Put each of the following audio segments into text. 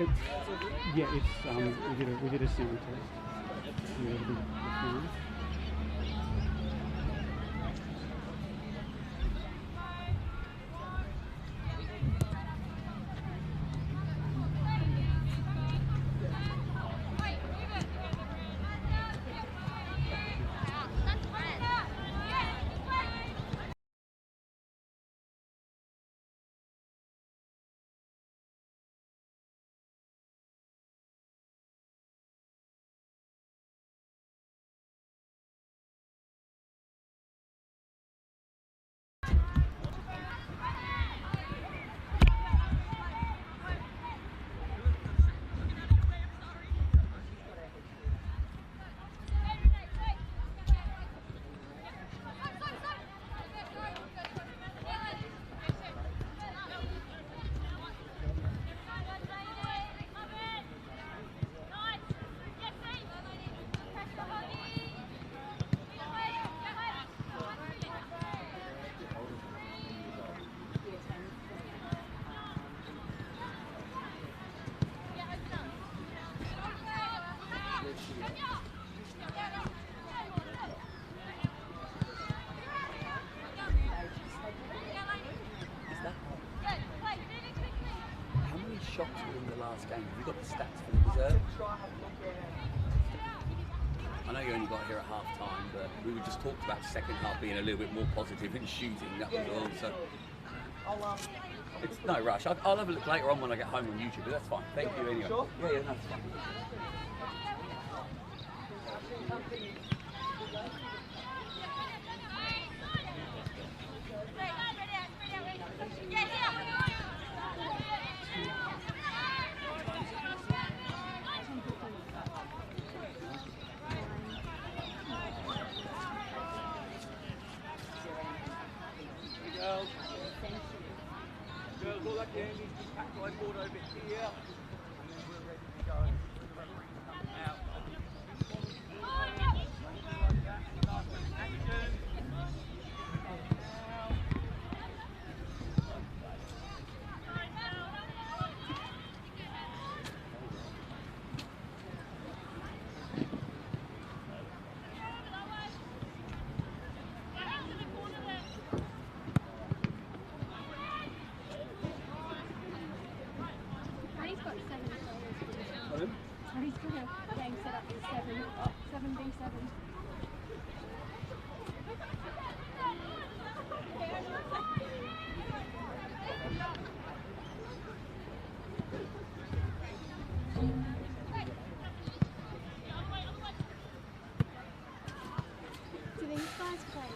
It's, yeah, it's we did a sound test. Yeah, it'll be fine. Shots were in the last game. Have you got the stats for the reserve? I know you only got here at half time, but we were just talked about the second half being a little bit more positive in shooting. That was all. So it's no rush. I'll have a look later on when I get home on YouTube, but that's fine. Thank you anyway. Sure? Yeah, that's fine. Girls, all that gear needs to be packed by board over here, and then we're ready to go. The referee comes out. Action. Game set up in 7v7. Do these guys play?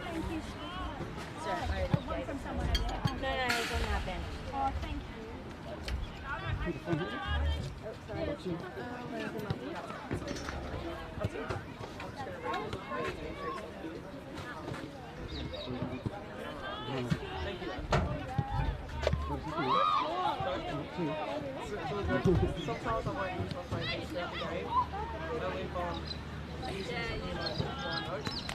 Thank you. Sorry, I already One from someone over there. No, it's on that bench. Oh, thank you. Oh, sorry. Sometimes I might use my phone to start the game. Only if I'm using something like notes.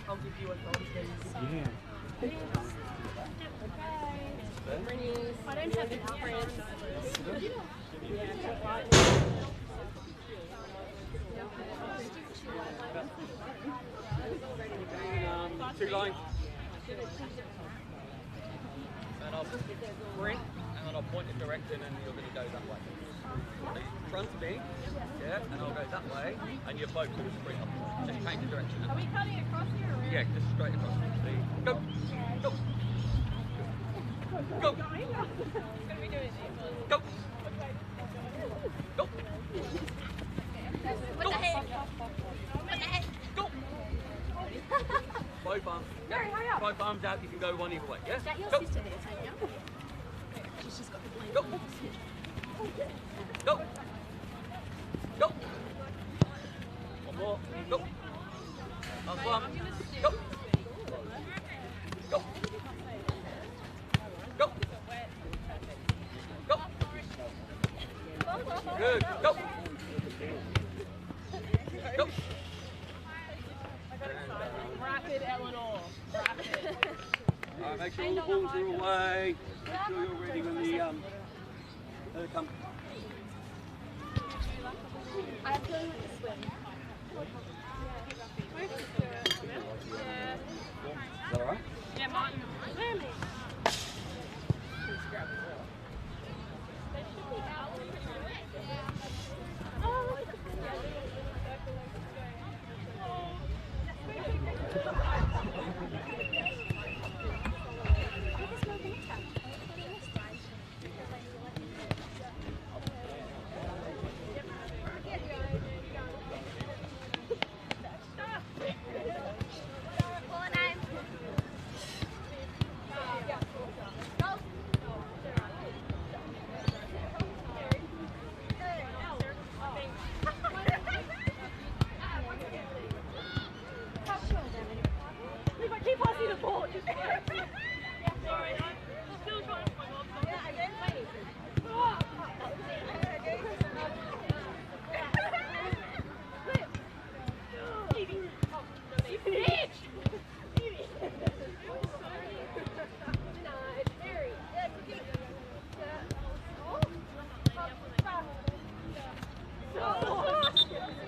I'll give you a phone, please. Yeah. I don't have any friends. Two lines. And I'll sprint, and then I'll point a direction, and you're going to go that way. So you front me, yeah, and I'll go that way, and you're both going to sprint up. Just change the direction. Are we cutting across here or Yeah, just straight across. See? Go! Go! Go! going to be doing it? Go! Go! What the heck? What the heck? Go! Both arms. Go, hurry up. Both arms out, you can go one either way, yeah? Is that your Go! sister there, Tanya? She's just got the blame. Go! Go! Go! One more. Go! Last one. Go! Go! Go! Go! Good. Go! Go! Rapid, Eleanor. Rapid. Alright, make sure all the balls are away. Make sure you're ready when the they come. I have to learn to swim. Is that alright? Yeah, Martin. Swimming. Oh, look at keep passing the ball. Sorry, I'm still trying to find one.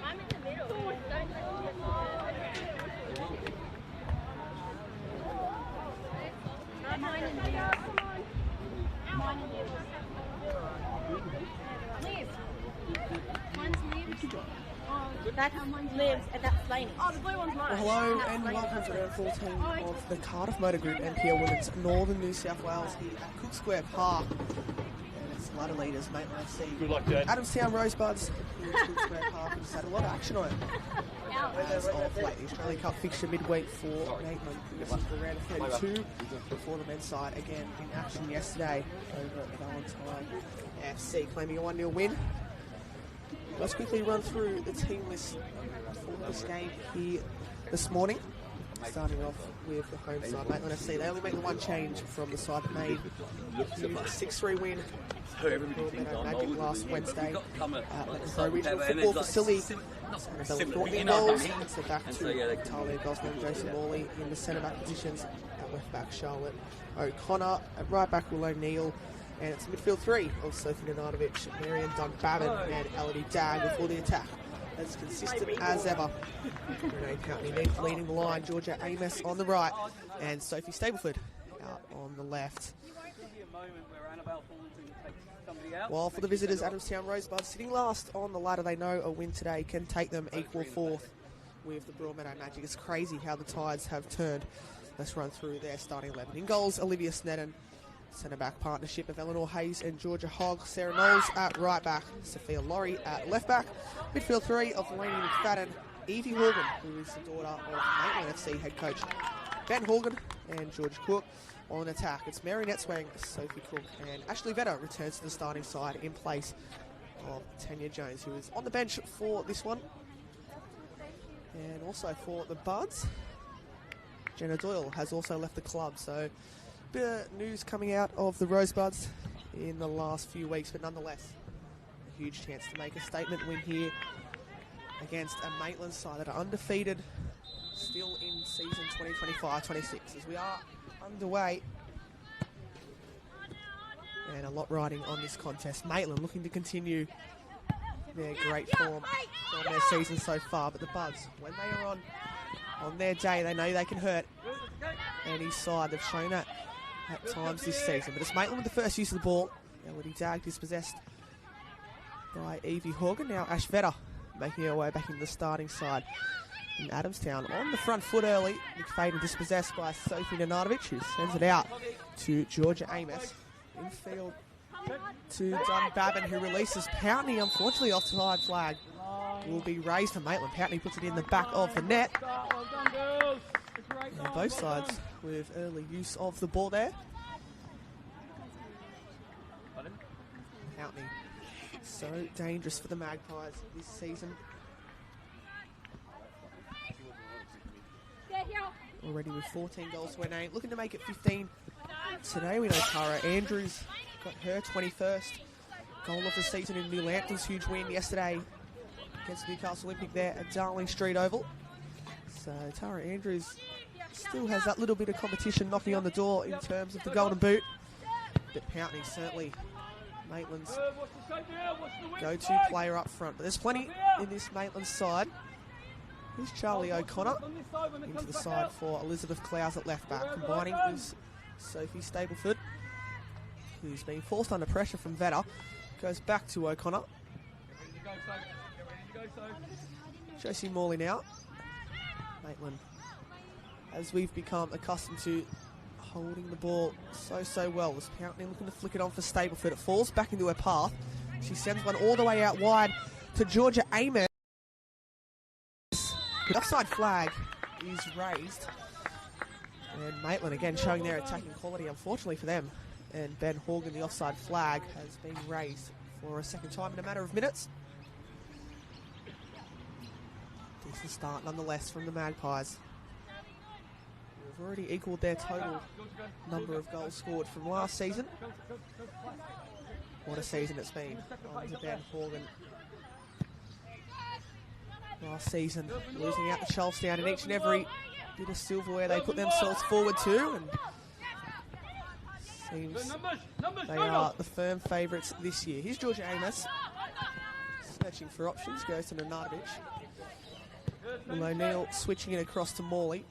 I'm in the middle. Mine in the middle. Mine in the middle. Liv. One's Liv's. That's lives and that's Lainey. Oh, the blue one's mine. Hello and welcome to round 14 of the Cardiff Motor Group NPL Women's Northern New South Wales here at Cook Square Park. ladder leaders, Maitland FC. Good luck, Dad. Adamstown Rosebuds in Twin Square Park and just had a lot of action on it. As of late, the Australia Cup fixture midweek for Maitland. This is the round of 32 before the men's side again in action yesterday over at Valentine FC, claiming a 1-0 win. Let's quickly run through the team list for this game here this morning. Starting off with the home side, Maitland FC. They only make the one change from the side that made a 6-3 win for Meadow Magic last Wednesday at the Regional Football Facility. Annabella brought in goals, so back to Talia Gosling and Jason Morley in the centre-back positions. At left-back, Charlotte O'Connor. At right-back, Will O'Neill. And it's midfield three of Sophie Nenadovich, Marion Dunn-Babin and Elodie Dagg before the attack. As consistent as ever. Renee Pountney leading the line, Georgia Amos on the right, and Sophie Stableford out on the left. While for the visitors, Adamstown Rosebud sitting last on the ladder. They know a win today can take them equal fourth with the Broadmeadow Magic. It's crazy how the tides have turned. Let's run through their starting 11. In goals, Olivia Snedden. Centre-back partnership of Eleanor Hayes and Georgia Hogg. Sarah Knowles at right-back. Sophia Laurie at left-back. Midfield three of Lainey McFadden. Evie Horgan, who is the daughter of Maitland FC head coach Ben Horgan and George Cook. On attack, it's Mary Netzwang, Sophie Cook, and Ashley Vedder returns to the starting side in place of Tanya Jones, who is on the bench for this one. And also for the Buds, Jenna Doyle has also left the club, so bit of news coming out of the Rosebuds in the last few weeks, but nonetheless, a huge chance to make a statement win here against a Maitland side that are undefeated, still in season 2025-26, as we are underway. And a lot riding on this contest. Maitland looking to continue their great form from their season so far, but the Buds, when they are on their day, they know they can hurt any side. They've shown that at times this season. But it's Maitland with the first use of the ball. Elodie Dagg is possessed by Evie Horgan. Now Ash Vedder making her way back into the starting side. And Adamstown on the front foot early. McFadden dispossessed by Sophie Nenadovich, who sends it out to Georgia Amos. Infield to Dunn-Babin, who releases Pountney, unfortunately offside flag will be raised for Maitland. Pountney puts it in the back of the net. And both sides with early use of the ball there. Pountney, so dangerous for the Magpies this season. Already with 14 goals to her name, looking to make it 15 today. We know Tara Andrews got her 21st goal of the season in New Lambton's huge win yesterday against Newcastle Olympic there at Darling Street Oval. So Tara Andrews still has that little bit of competition knocking on the door in terms of the golden boot. But Pountney certainly Maitland's go-to player up front. But there's plenty in this Maitland side. Here's Charlie O'Connor into the side for Elizabeth Clowes at left back, combining with Sophie Stableford, who's been forced under pressure from Vedder. Goes back to O'Connor. Josie Morley now. Maitland, as we've become accustomed to, holding the ball so well. Was Pountney looking to flick it on for Stableford. It falls back into her path. She sends one all the way out wide to Georgia Amos. The offside flag is raised. And Maitland again showing their attacking quality, unfortunately for them. And Ben Horgan, the offside flag, has been raised for a second time in a matter of minutes. Decent start nonetheless from the Magpies. They've already equalled their total number of goals scored from last season. What a season it's been under Ben Horgan. Last season, losing out to Charlestown in each and every bit of silverware they put themselves forward to, and seems they are the firm favourites this year. Here's Georgia Amos, searching for options, goes to Nenadovich. Will O'Neill switching it across to Morley.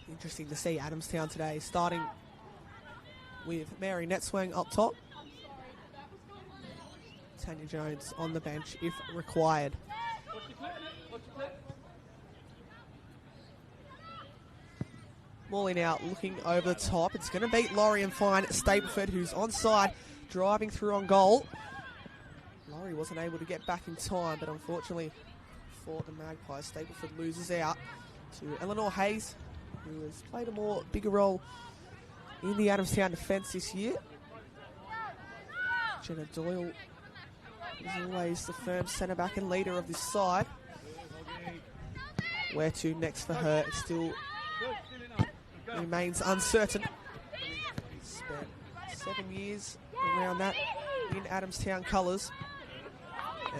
Interesting to see Adamstown today, starting with Mary Netzwang up top. Tanya Jones on the bench if required. Morley now looking over the top. It's going to beat Laurie and find Stapleford, who's onside, driving through on goal. Laurie wasn't able to get back in time, but unfortunately for the Magpies, Stapleford loses out to Eleanor Hayes, who has played a bigger role in the Adamstown defence this year. Jenna Doyle is always the firm centre-back and leader of this side. Where to next for her, it still remains uncertain. Spent 7 years around that in Adamstown colours.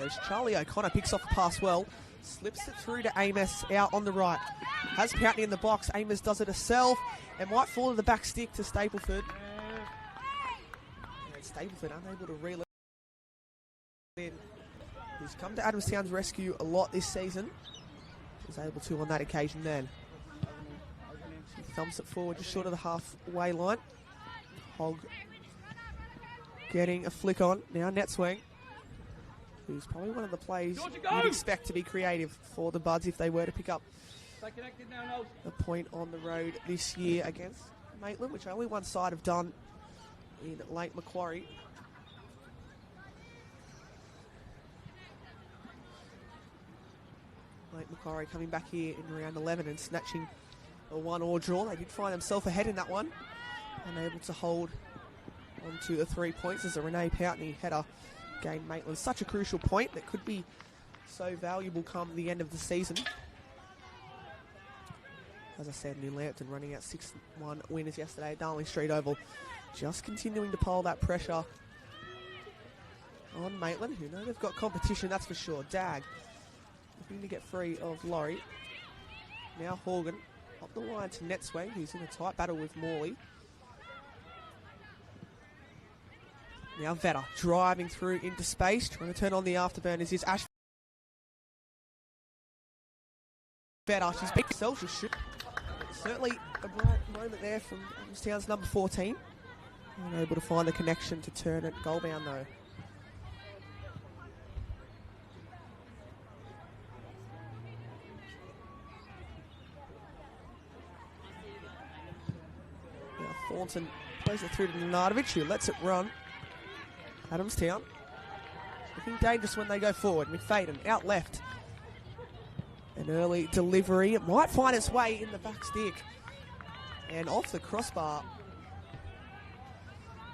As Charlie O'Connor picks off the pass well, slips it through to Amos out on the right. Has Pountney in the box. Amos does it herself and might fall to the back stick to Stapleford. And Stapleford unable to reel it in. Who's come to Adamstown's rescue a lot this season. Was able to on that occasion then. She thumps it forward just short of the halfway line. Hogg getting a flick on. Now net swing. Who's probably one of the plays you'd expect to be creative for the Buds if they were to pick up a point on the road this year against Maitland, which only one side have done in Lake Macquarie. Lake Macquarie coming back here in round 11 and snatching a 1-all draw. They did find themselves ahead in that one, unable to hold on to the 3 points as a Renee Pountney header gained Maitland such a crucial point that could be so valuable come the end of the season. As I said, New Lambton running out 6-1 winners yesterday at Darling Street Oval. Just continuing to pile that pressure on Maitland, who know they've got competition, that's for sure. Dag looking to get free of Laurie. Now Horgan up the line to Netswang, who's in a tight battle with Morley. Now Vetter driving through into space, trying to turn on the afterburners is Ash Vetter. She's beat herself, she should. Certainly a bright moment there from Adamstown's number 14. Unable to find the connection to turn it goal bound though. Now Thornton plays it through to Nenadovich, who lets it run. Adamstown looking dangerous when they go forward. McFadden out left. An early delivery. It might find its way in the back stick. And off the crossbar.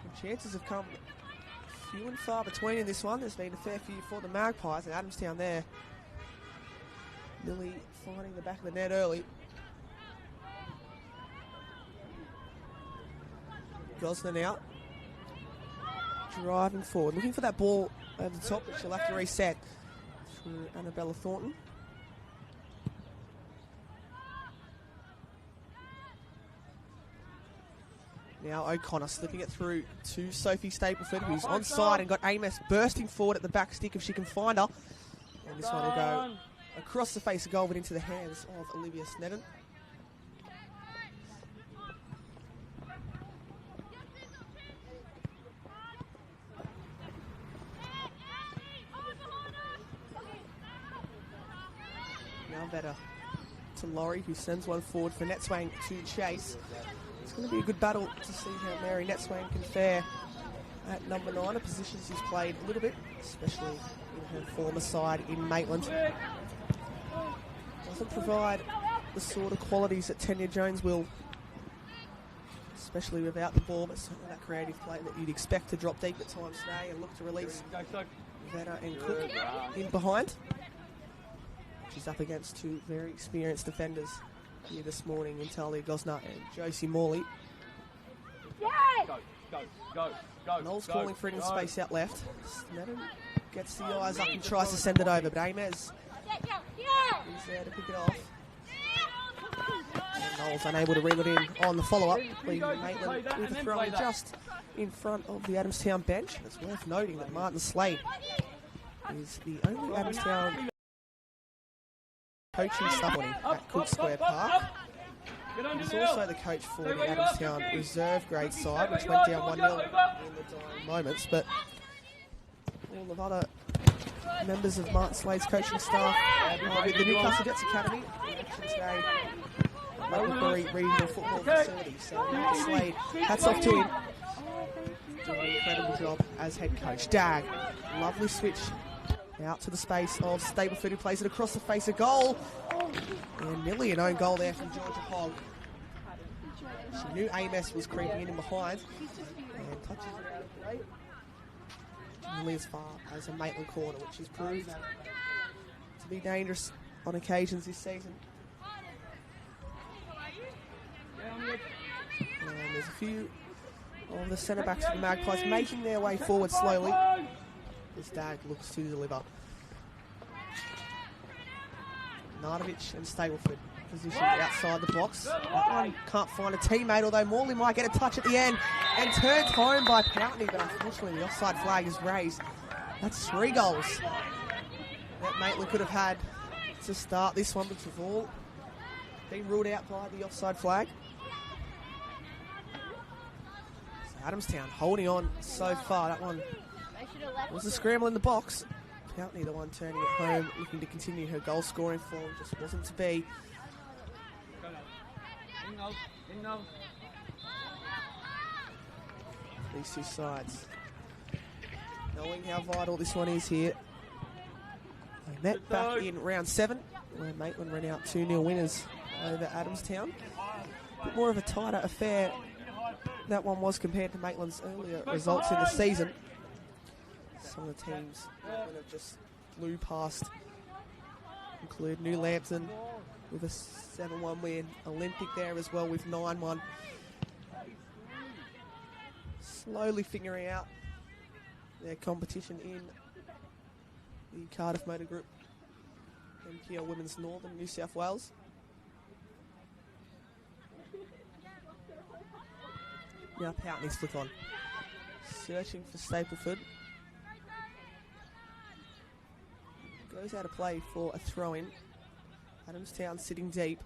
The chances have come few and far between in this one. There's been a fair few for the Magpies, and Adamstown there nearly finding the back of the net early. Gosnell out. Driving forward, looking for that ball over the top, but she'll have to reset through Annabella Thornton. Now O'Connor slipping it through to Sophie Stapleford, who's onside and got Amos bursting forward at the back stick if she can find her. And this one will go across the face of goal but into the hands of Olivia Snedden. Now Vetter to Laurie, who sends one forward for Netswang to chase. It's going to be a good battle to see how Mary Netswang can fare at number 9, a position she's played a little bit, especially in her former side in Maitland. Doesn't provide the sort of qualities that Tanya Jones will, especially without the ball, but certainly that creative play that you'd expect to drop deep at times today and look to release Vetter and Cook in behind. She's up against two very experienced defenders here this morning in Talia Gosnell and Josie Morley. Knowles calling for it in space out left. Snedden gets the eyes up and tries to send it over, but Amez is there to pick it off. And Knowles unable to reel it in on the follow-up, leaving Maitland with a throw just in front of the Adamstown bench. It's worth noting that Martin Slade is the only Adamstown coaching staff at Cook Square Park. He's also the coach for the Adamstown reserve grade side, which went down 1-0 in the dying moments. But all of other members of Martin Slade's coaching staff with the Newcastle Jets Academy in action today at Local Regional Football Facility. So Slade, hats off to him. Doing an incredible job as head coach. Dag, lovely switch out to the space of Stableford, who plays it across the face of goal. And nearly an own goal there from Georgia Hogg. She knew Amos was creeping in behind. And touches it out of play. Nearly as far as a Maitland corner, which has proved to be dangerous on occasions this season. And there's a few of the centre-backs of the Magpies making their way forward slowly. This Dag looks to deliver. Nardovic and Stableford positioned outside the box. That one can't find a teammate, although Morley might get a touch at the end and turned home by Pountney, but unfortunately the offside flag is raised. That's 3 goals that Maitland could have had to start this one, which have all been ruled out by the offside flag. So Adamstown holding on so far. That one was a scramble in the box. Pountney, the one turning it home, looking to continue her goal scoring form, just wasn't to be. These two sides, knowing how vital this one is here. They met back in round 7, where Maitland ran out 2-0 winners over Adamstown. A bit more of a tighter affair that one was compared to Maitland's earlier results in the season. Some of the teams Maitland have just flew past include New Lambton with a 7-1 win, Olympic there as well with 9-1. Slowly figuring out their competition in the Cardiff Motor Group NPL Women's Northern New South Wales. Now Pountney's flick on. Searching for Stapleford. Goes out of play for a throw-in. Adamstown sitting deep.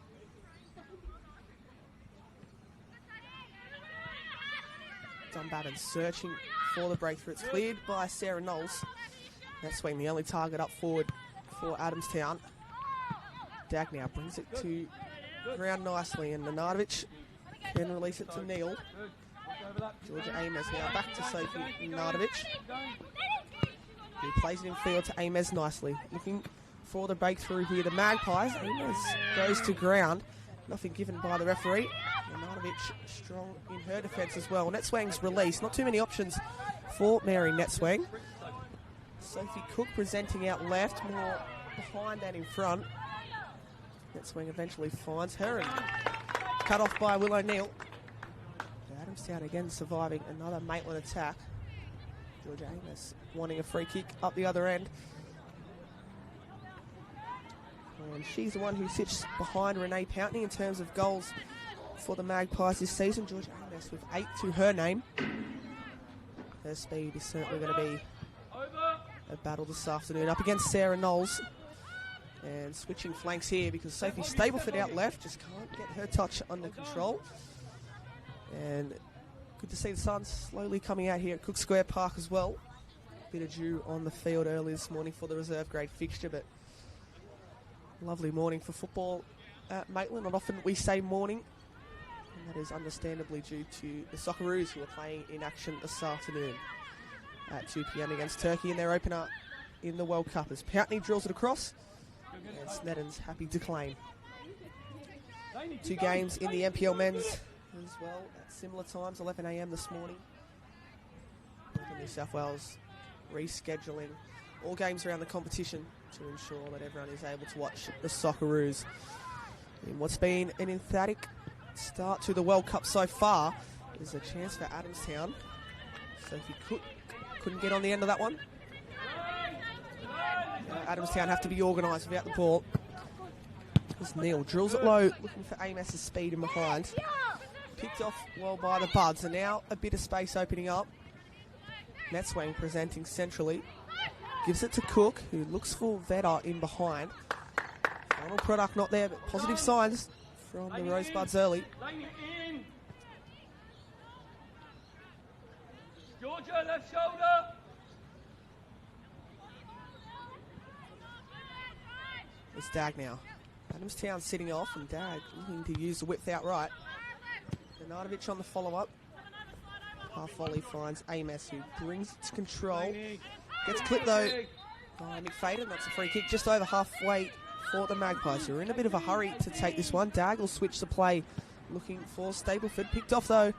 Dumbarton searching for the breakthrough. It's cleared by Sarah Knowles. That's swing, the only target up forward for Adamstown. Dag now brings it to ground nicely, and Nenardovic can release it to Neil. Georgia Amos now back to Sophie Nenardovic, who plays it in field to Amos nicely. Looking for the breakthrough here. The Magpies. Amos goes to ground. Nothing given by the referee. Nenardovic strong in her defence as well. Netswang's release. Not too many options for Mary Netswang. Sophie Cook presenting out left, more behind than in front. Netswang eventually finds her and cut off by Will O'Neill. Adamstown again surviving another Maitland attack. Georgia Amos wanting a free kick up the other end. And she's the one who sits behind Renee Pountney in terms of goals for the Magpies this season. Georgia Amos with 8 to her name. Her speed is certainly going to be a battle this afternoon up against Sarah Knowles. And switching flanks here because Sophie Stableford out left just can't get her touch under control. And good to see the sun slowly coming out here at Cook Square Park as well. Bit of dew on the field early this morning for the reserve grade fixture, but lovely morning for football at Maitland. Not often we say morning, and that is understandably due to the Socceroos, who are playing in action this afternoon at 2 p.m. against Turkey in their opener in the World Cup, as Pountney drills it across and Snedden's happy to claim. 2 games in the NPL men's as well at similar times, 11 a.m. this morning. New South Wales rescheduling all games around the competition to ensure that everyone is able to watch the Socceroos in what's been an emphatic start to the World Cup so far. There's a chance for Adamstown. Sophie Cook couldn't get on the end of that one. Adamstown have to be organised without the ball. As Neil drills it low, looking for Amos's speed in behind. Picked off well by the Buds, and now a bit of space opening up. Netswang presenting centrally. Gives it to Cook, who looks for Vedder in behind. Final product not there, but positive signs from the Rosebuds early. Georgia, left shoulder. It's Dag now. Adamstown sitting off and Dag looking to use the width outright. Bernardovic on the follow-up. Half volley finds Amos, who brings it to control. Gets clipped though by McFadden. That's a free kick just over halfway for the Magpies, who are in a bit of a hurry to take this one. Dag will switch the play, looking for Stapleford. Picked off though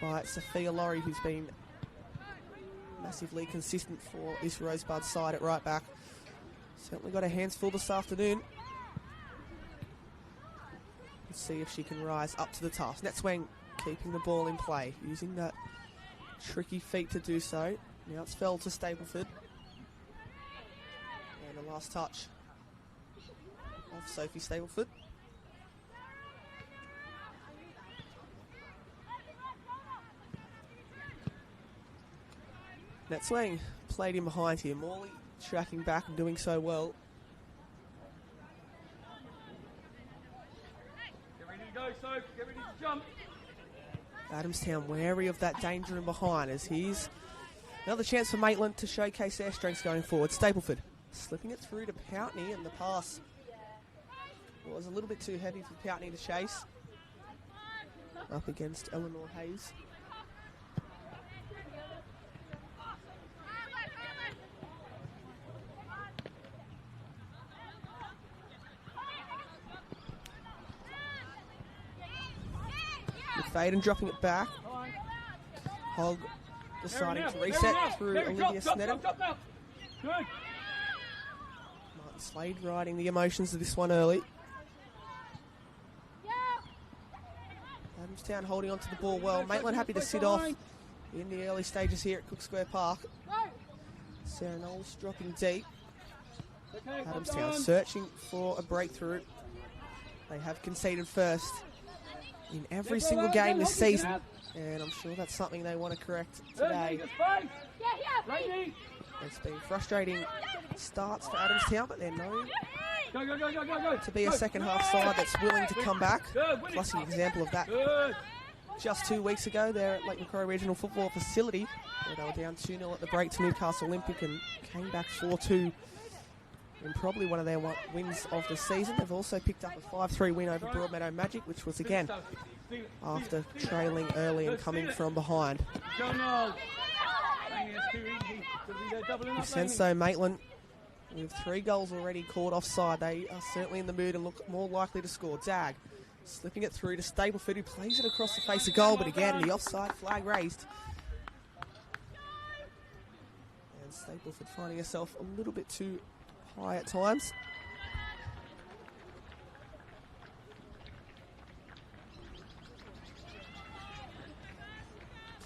by Sophia Laurie, who's been massively consistent for this Rosebud side at right back. Certainly got her hands full this afternoon. Let's see if she can rise up to the task. Net swing, keeping the ball in play, using that tricky feet to do so. Now it's fell to Stapleford. And the last touch of Sophie Stapleford. Net swing, played in behind here. Morley tracking back and doing so well. Get ready to go, Soph. Get ready to jump. Adamstown wary of that danger in behind, as he's another chance for Maitland to showcase their strengths going forward. Stapleford slipping it through to Poutney, and the pass was a little bit too heavy for Poutney to chase. Up against Eleanor Hayes. McFadden dropping it back. Hogg deciding to reset through Olivia Sneddon. Martin Slade riding the emotions of this one early. Adamstown holding on to the ball well. Maitland happy to sit off in the early stages here at Cook Square Park. Sarah Knowles dropping deep. Adamstown searching for a breakthrough. They have conceded first in every single game this season, and I'm sure that's something they want to correct today. It's been frustrating starts for Adamstown, but they're known to be a second half side that's willing to come back. Plus an example of that just 2 weeks ago there at Lake Macquarie Regional Football Facility, where they were down 2-0 at the break to Newcastle Olympic and came back 4-2 in probably one of their wins of the season. They've also picked up a 5-3 win over Broadmeadow Magic, which was again after trailing early and coming from behind. Senso Maitland with 3 goals already called offside. They are certainly in the mood and look more likely to score. Dag slipping it through to Stapleford, who plays it across the face of goal, but again the offside flag raised. And Stapleford finding herself a little bit too high at times.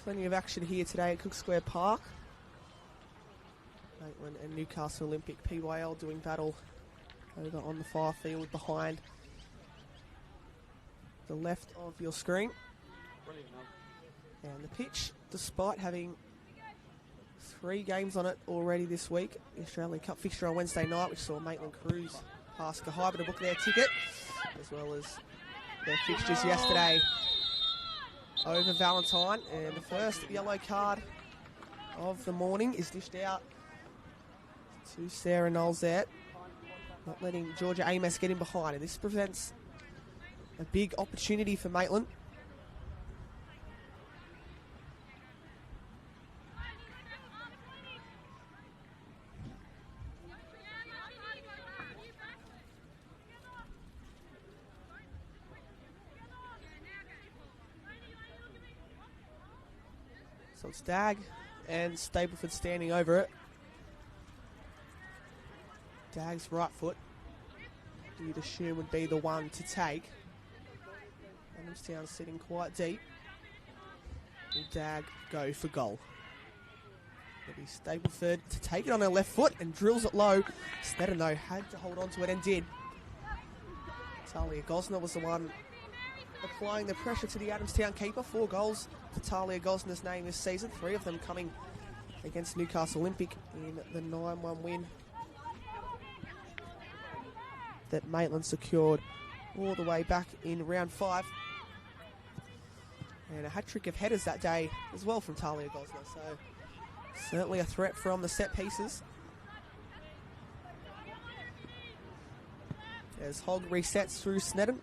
Plenty of action here today at Cook Square Park. Maitland and Newcastle Olympic PYL doing battle over on the far field behind the left of your screen. And the pitch, despite having 3 games on it already this week, the Australian Cup fixture on Wednesday night, which saw Maitland cruise past Cahiba to book their ticket, as well as their fixtures yesterday over Valentine. And the first yellow card of the morning is dished out to Sarah Knowles there, not letting Georgia Amos get in behind. And this presents a big opportunity for Maitland. So it's Dag and Stapleford standing over it. Dag's right foot, you'd assume, would be the one to take. Adamstown sitting quite deep. Will Dag go for goal? It'll be Stapleford to take it on her left foot and drills it low. Sneddon, though, had to hold on to it and did. Talia Gosner was the one applying the pressure to the Adamstown keeper. 4 goals to Talia Gosner's name this season, 3 of them coming against Newcastle Olympic in the 9-1 win that Maitland secured all the way back in round 5. And a hat-trick of headers that day as well from Talia Gosner, so certainly a threat from the set pieces. as Hogg resets through Sneddon.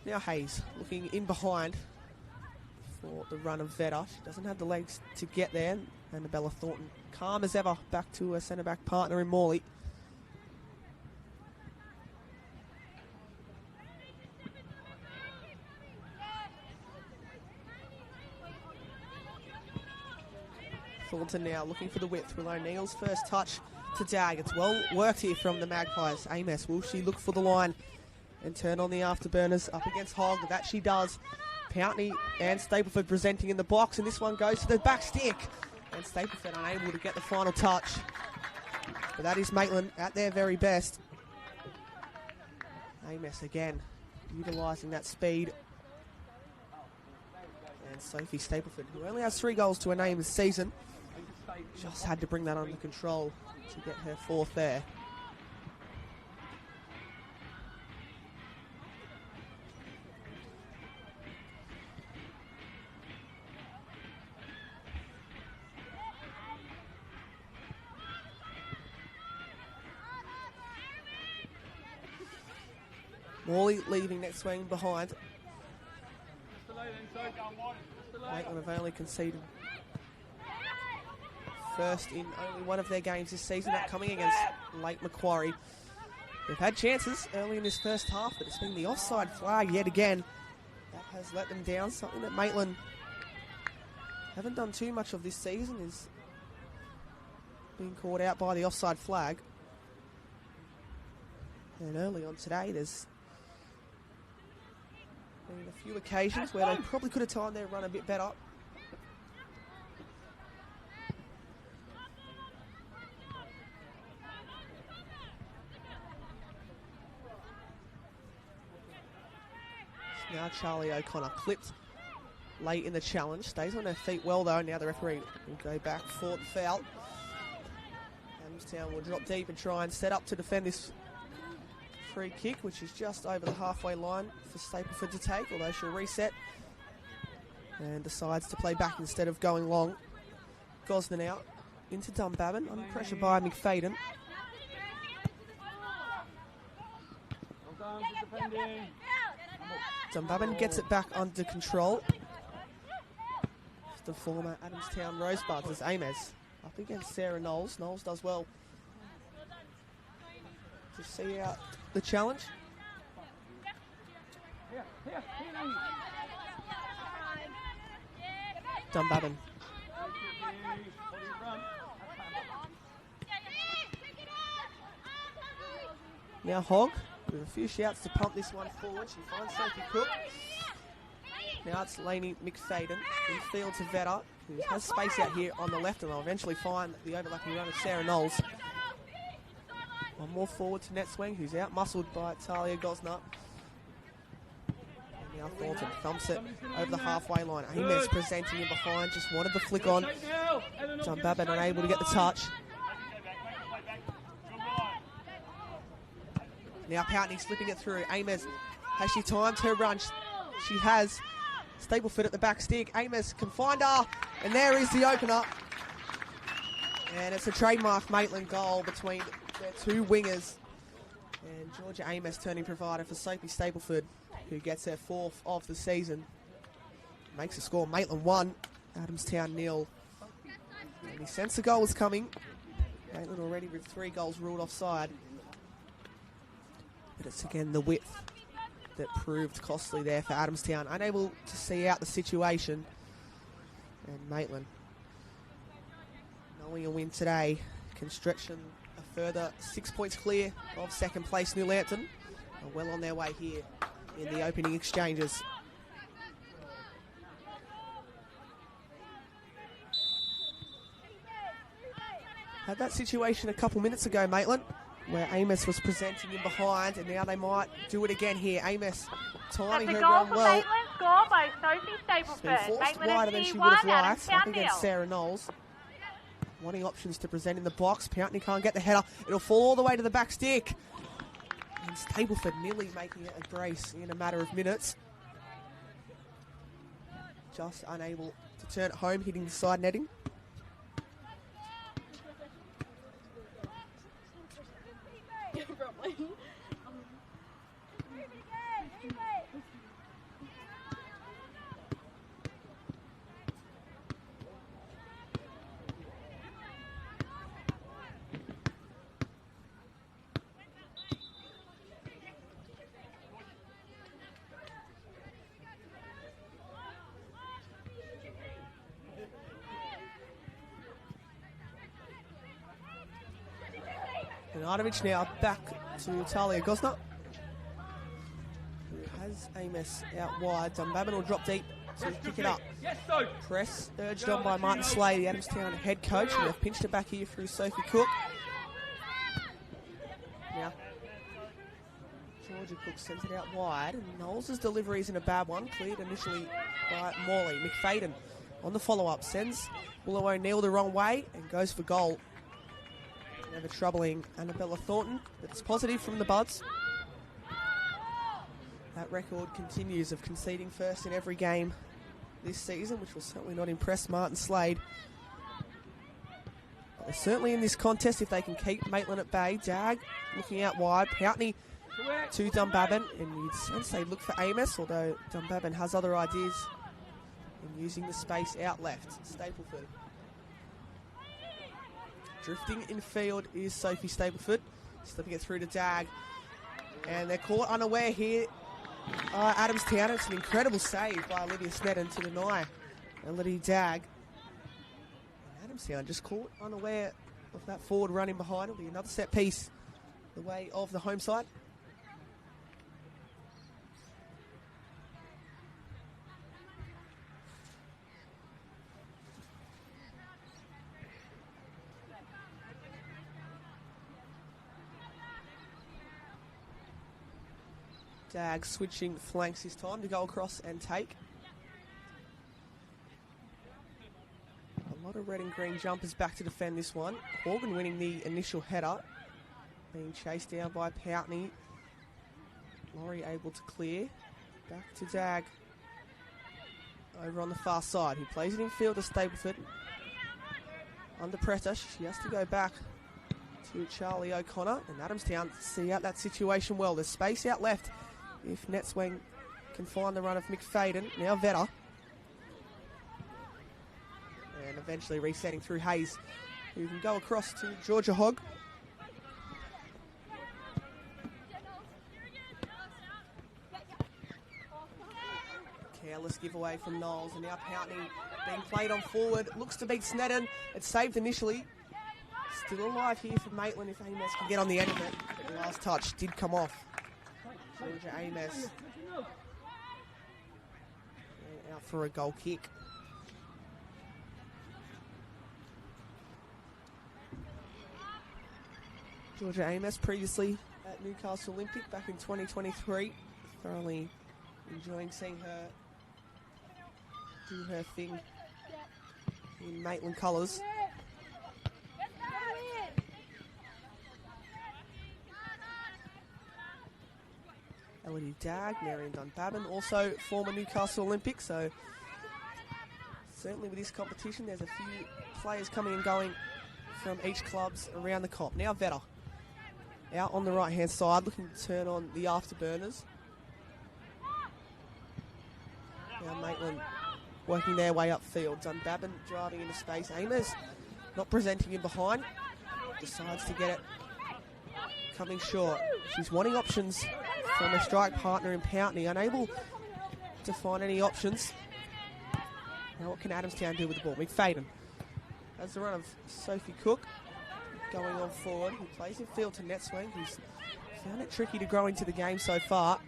Now Hayes looking in behind for the run of Vetter. She doesn't have the legs to get there. Annabella Thornton, calm as ever, back to her centre-back partner in Morley. Thornton now looking for the width with O'Neill's first touch to Dag. It's well worked here from the Magpies. Amos, will she look for the line and turn on the afterburners up against Hogg? That she does. Pountney and Stapleford presenting in the box, and this one goes to the back stick. And Stapleford unable to get the final touch. But that is Maitland at their very best. Amos again utilising that speed. And Sophie Stapleford, who only has 3 goals to her name this season, just had to bring that under control to get her 4th there. Morley leaving next swing behind. Maitland have only conceded first in only one of their games this season, that coming against Lake Macquarie. They've had chances early in this first half, but it's been the offside flag yet again that has let them down. Something that Maitland haven't done too much of this season is being caught out by the offside flag. And early on today, there's been a few occasions where they probably could have timed their run a bit better. Now Charlie O'Connor clipped late in the challenge. Stays on her feet well though. Now the referee will go back for the foul. Adamstown will drop deep and try and set up to defend this free kick, which is just over the halfway line for Stapleford to take, although she'll reset and decides to play back instead of going long. Gosnell out into Dunbabin, under pressure by McFadden. Dunbabin gets it back under control. The former Adamstown Rosebuds as Amos up against Sarah Knowles. Knowles does well to see out the challenge. Dunbabin. Now Hogg with a few shouts to pump this one forward. She finds Sophie Cook. Now it's Lainey McFadden in field to Vetter, who has space out here on the left, and they'll eventually find the overlapping run of Sarah Knowles. One more forward to net swing, who's out muscled by Talia Gosnell. And now Thornton thumps it over the halfway line. Amos presenting in behind, just wanted the flick on. Dunbabin unable to get the touch. Now Pountney slipping it through. Amos, has she timed her run? She has. Stapleford at the back stick. Amos can find her, and there is the opener. And it's a trademark Maitland goal between their 2 wingers. And Georgia Amos turning provider for Sophie Stapleford, who gets her 4th of the season. Makes the score Maitland 1, Adamstown 0. And he sensed the goal was coming. Maitland already with 3 goals ruled offside. But it's again the width that proved costly there for Adamstown. Unable to see out the situation. And Maitland, knowing a win today, can stretch them a further 6 points clear of second place New Lambton. Are well on their way here in the opening exchanges. Had that situation a couple minutes ago, Maitland, where Amos was presenting in behind, and now they might do it again here. Amos timing her run well. Maitland, score by Sophie Stapleford. Forced Maitland wider than she would have liked, up against Sarah Knowles. Wanting options to present in the box. Pountney can't get the header. It'll fall all the way to the back stick. And Stapleford nearly making it a brace in a matter of minutes. Just unable to turn it home, hitting the side netting. probably. Bernardovic now back to Talia Gosner, who has Amos out wide. Dunbabin will drop deep to pick it up. Press urged on by Martin Slade, the Adamstown head coach, and they've pinched it back here through Sophie Cook. Now, Georgia Cook sends it out wide, and Knowles' delivery isn't a bad one. Cleared initially by Morley. McFadden on the follow-up sends Willow O'Neill the wrong way and goes for goal. Never troubling Annabella Thornton, but it's positive from the Buds. That record continues of conceding first in every game this season, which will certainly not impress Martin Slade. But they're certainly in this contest if they can keep Maitland at bay. Dag looking out wide. Poutney to Dunbabin, and you'd sense they look for Amos, although Dunbabin has other ideas in using the space out left. Stapleford. Drifting in field is Sophie Stapleford, slipping it through to Dag. And they're caught unaware here. Adamstown, it's an incredible save by Olivia Sneddon to deny Elodie Dag. And Adamstown just caught unaware of that forward running behind. It'll be another set piece the way of the home side. Dag switching flanks this time to go across and take. A lot of red and green jumpers back to defend this one. Horgan winning the initial header. Being chased down by Poutney. Laurie able to clear. Back to Dag. Over on the far side. He plays it in field to Stapleford. Under pressure. She has to go back to Charlie O'Connor. And Adamstown see out that situation well. There's space out left. If Netswing can find the run of McFadden. Now Vetter. And eventually resetting through Hayes, who can go across to Georgia Hogg. Careless giveaway from Knowles, and now Poutney being played on forward. Looks to beat Sneddon. It's saved initially. Still alive here for Maitland if Amos can get on the end of it. But the last touch did come off. Georgia Amos out for a goal kick. Georgia Amos previously at Newcastle Olympic back in 2023. Thoroughly enjoying seeing her do her thing in Maitland colours. Elodie Dag, Marion Dunbabin, also former Newcastle Olympic, so certainly with this competition there's a few players coming and going from each clubs around the comp. Now Vetter, out on the right hand side, looking to turn on the afterburners. Now Maitland working their way upfield. Dunbabin driving into space. Amos not presenting in behind, decides to get it coming short. She's wanting options from a strike partner in Poutney, unable to find any options. Now what can Adamstown do with the ball? McFadden has the run of Sophie Cook going on forward. He plays in field to Netswing, who's found it tricky to grow into the game so far.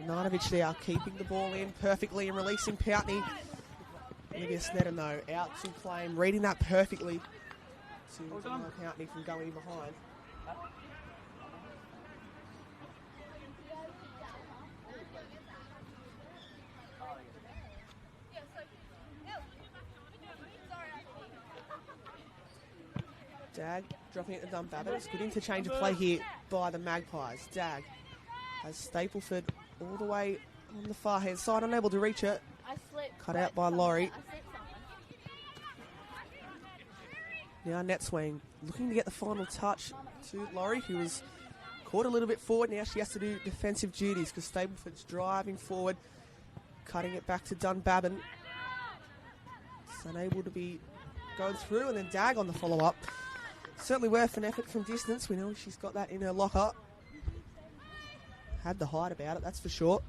Bernardovic there keeping the ball in perfectly and releasing Poutney. Olivia Sneddon though out to claim, reading that perfectly to deny Poutney from going behind. Dag dropping it to Dunbabin. It's good interchange of play here by the Magpies. Dag has Stapleford all the way on the far hand side, unable to reach it. Cut out by Laurie. Now Netswing looking to get the final touch to Laurie, who was caught a little bit forward. Now she has to do defensive duties because Stableford's driving forward, cutting it back to Dunbabin. It's unable to be going through, and then Dag on the follow-up. Certainly worth an effort from distance. We know she's got that in her locker. Had the height about it, that's for sure.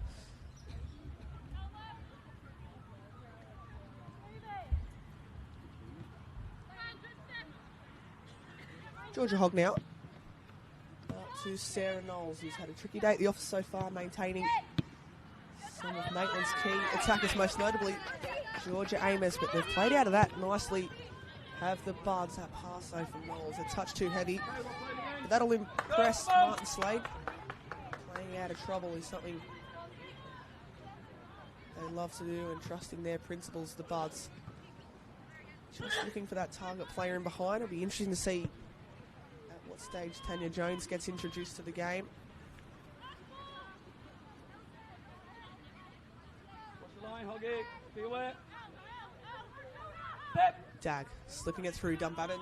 Georgia Hogg now. Out to Sarah Knowles, who's had a tricky day at the office so far, maintaining some of Maitland's key attackers, most notably Georgia Amos, but they've played out of that nicely. Have the Buds. That pass though from Knowles, a touch too heavy. But that'll impress Martin Slade. Playing out of trouble is something they love to do, and trusting their principals, the Buds. Just looking for that target player in behind. It'll be interesting to see at what stage Tanya Jones gets introduced to the game. Watch the line, Hoggy. Be aware. Dag slipping it through. Dunbabin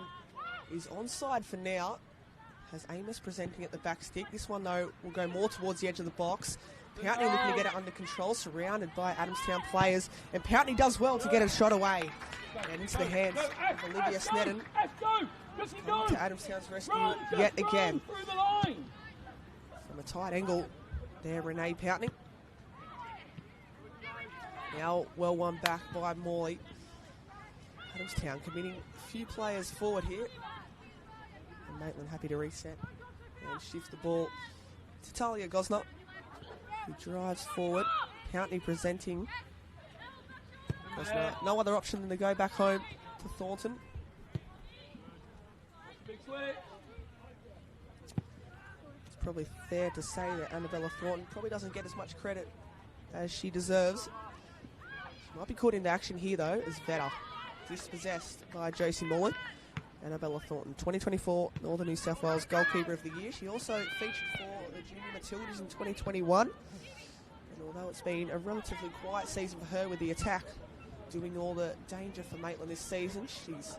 is onside for now. Has Amos presenting at the back stick. This one, though, will go more towards the edge of the box. Pountney looking to get it under control, surrounded by Adamstown players. And Pountney does well to get a shot away. And into the hands of Olivia Sneddon. Coming to Adamstown's rescue yet again. From a tight angle there, Renee Pountney. Now well won back by Morley. Adamstown committing a few players forward here. And Maitland happy to reset and shift the ball to Talia Gosnell, who drives forward. Pountney presenting. Gosnell, no other option than to go back home to Thornton. It's probably fair to say that Annabella Thornton probably doesn't get as much credit as she deserves. She might be caught into action here though, as Vetter dispossessed by Josie Morley. Annabella Thornton, 2024 Northern New South Wales Goalkeeper of the Year. She also featured for the Junior Matildas in 2021. And although it's been a relatively quiet season for her with the attack doing all the danger for Maitland this season, she's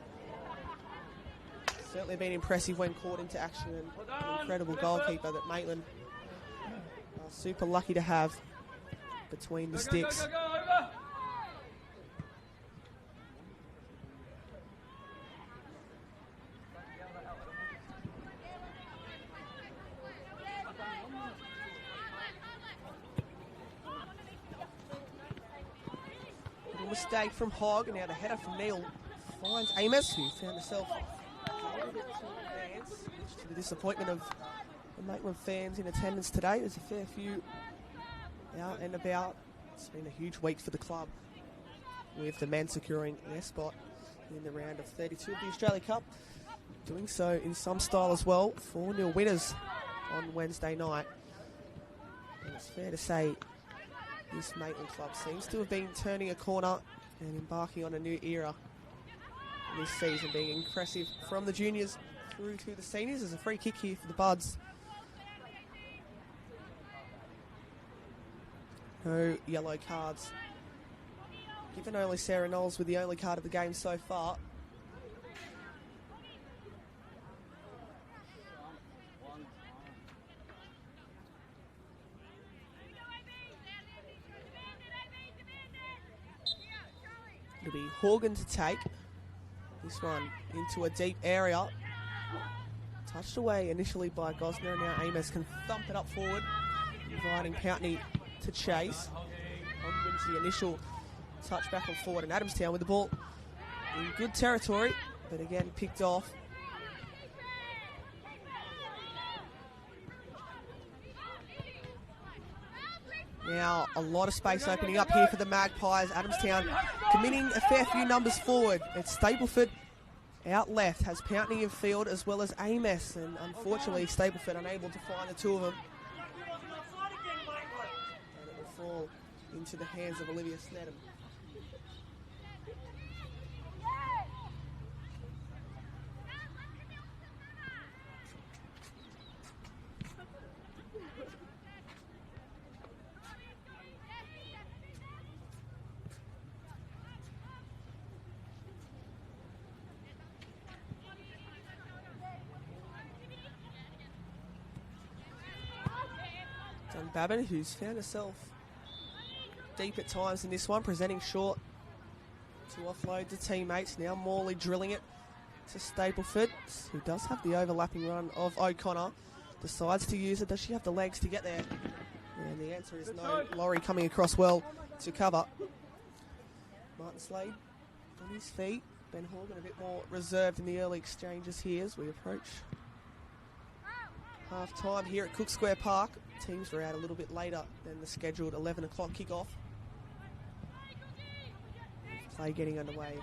certainly been impressive when caught into action, and an incredible goalkeeper that Maitland are super lucky to have between the sticks. Mistake from Hogg, and now the header from Neil finds Amos, who found herself a little bit too advanced, much to the disappointment of the Maitland fans in attendance today. There's a fair few out and about. It's been a huge week for the club, with the men securing their spot in the round of 32 of the Australia Cup, doing so in some style as well. 4-0 winners on Wednesday night. And it's fair to say this Maitland club seems to have been turning a corner and embarking on a new era this season, being impressive from the juniors through to the seniors. There's a free kick here for the Buds. No yellow cards. Given only Sarah Knowles with the only card of the game so far. It'll be Horgan to take this one into a deep area. Touched away initially by Gosner. Now Amos can thump it up forward, inviting Pountney to chase. Hogg wins the initial touch back and forward, and Adamstown with the ball in good territory, but again picked off. Now a lot of space opening up here for the Magpies. Adamstown committing a fair few numbers forward. It's Stableford out left, has Pountney in field as well as Amos, and unfortunately Stableford unable to find the two of them. And it will fall into the hands of Olivia Sneddon. Babin, who's found herself deep at times in this one, presenting short to offload to teammates. Now Morley drilling it to Stapleford, who does have the overlapping run of O'Connor. Decides to use it. Does she have the legs to get there? And the answer is no. Laurie coming across well to cover. Martin Slade on his feet. Ben Horgan a bit more reserved in the early exchanges here as we approach half time here at Cook Square Park. Teams were out a little bit later than the scheduled 11 o'clock kickoff. Play getting underway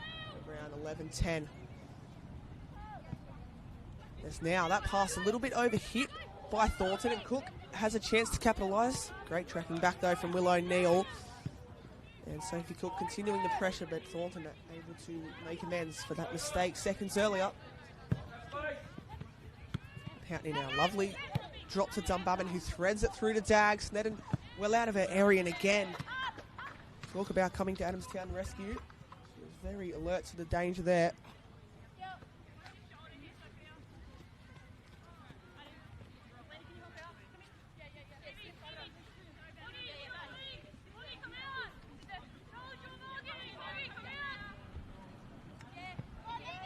around 11:10. As now that pass a little bit overhit by Thornton, and Cook has a chance to capitalise. Great tracking back though from Will O'Neill. And Sophie Cook continuing the pressure, but Thornton able to make amends for that mistake seconds earlier. Pountney now, lovely drop to Dunbarton, who threads it through to Dag. Sneddon well out of her area, and again, talk about coming to Adamstown rescue. She was very alert to the danger there.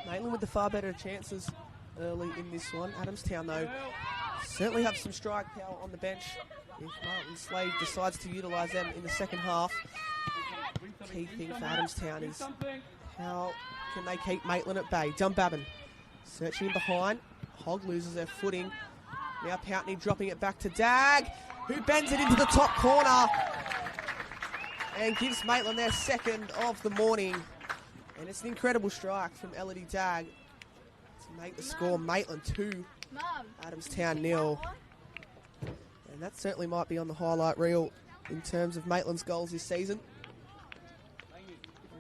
Maitland with the far better chances early in this one. Adamstown, though, certainly have some strike power on the bench if Martin Slade decides to utilise them in the second half. Key thing for Adamstown is how can they keep Maitland at bay. Dunbarton searching behind. Hogg loses their footing. Now Pountney dropping it back to Dag, who bends it into the top corner and gives Maitland their second of the morning. And it's an incredible strike from Elodie Dag to make the score Maitland 2, Adamstown 0. And that certainly might be on the highlight reel in terms of Maitland's goals this season.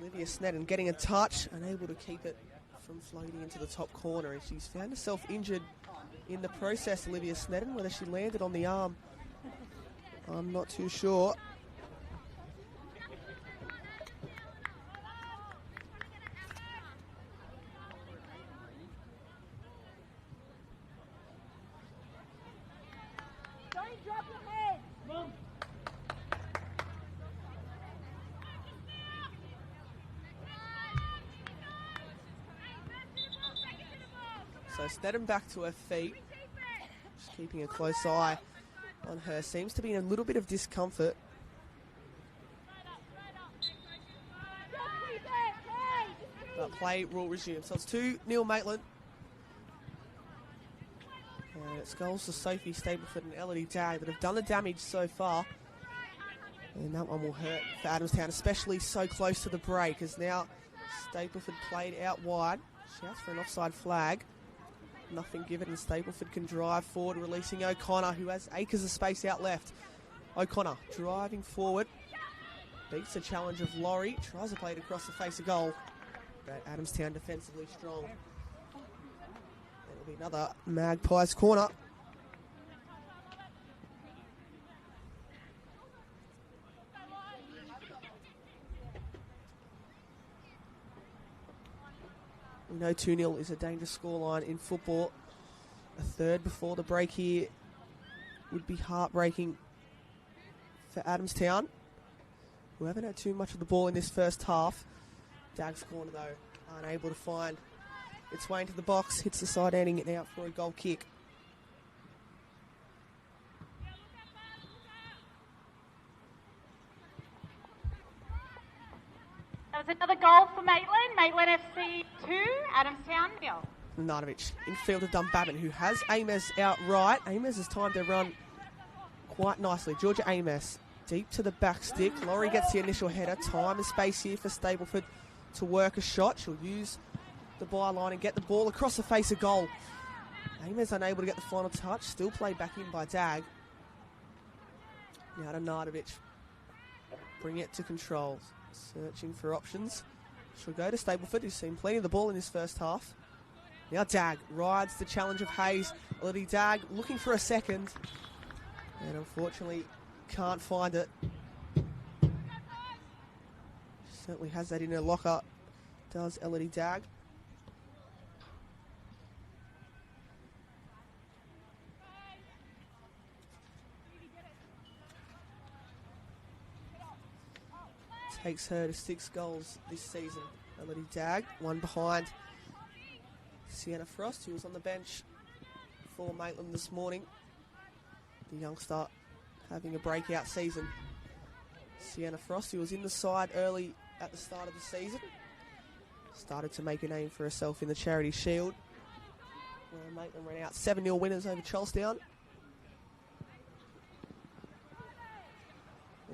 Olivia Sneddon getting a touch, unable to keep it from floating into the top corner. And she's found herself injured in the process, Olivia Sneddon. Whether she landed on the arm, I'm not too sure. So Sneddon back to her feet, just keeping a close eye on her. Seems to be in a little bit of discomfort. But play will resume. So it's 2-0 Maitland. And it's goals to Sophie Stapleford and Elodie Dag that have done the damage so far. And that one will hurt for Adamstown, especially so close to the break, as now Stapleford played out wide. Shouts for an offside flag. Nothing given, and Stapleford can drive forward, releasing O'Connor, who has acres of space out left. O'Connor driving forward, beats the challenge of Laurie, tries to play it across the face of goal, but Adamstown defensively strong. It'll be another Magpies corner. We know 2-0 is a dangerous scoreline in football. A third before the break here would be heartbreaking for Adamstown, who haven't had too much of the ball in this first half. Dag's corner, though, unable to find its way into the box. Hits the side, ending it out for a goal kick. That was another goal for Maitland. Maitland FC 2, Adamstown 0. Nanovic, infielder Dunbarton, who has Ames out right. Ames has timed their run quite nicely. Georgia Ames deep to the back stick. Laurie gets the initial header. Time and space here for Stapleford to work a shot. She'll use the byline and get the ball across the face of goal. Ames unable to get the final touch. Still played back in by Dag. Now to Nanovic. Bring it to control. Searching for options. She'll go to Stapleford, who's seen plenty of the ball in this first half. Now Dag rides the challenge of Hayes. Elodie Dag looking for a second, and unfortunately can't find it. She certainly has that in her locker, does Elodie Dag. takes her to 6 goals this season. Melody Dagg, one behind Sienna Frost, who was on the bench for Maitland this morning. The youngster having a breakout season. Sienna Frost, who was in the side early at the start of the season, started to make a name for herself in the Charity Shield, where Maitland ran out 7-0 winners over Charlestown.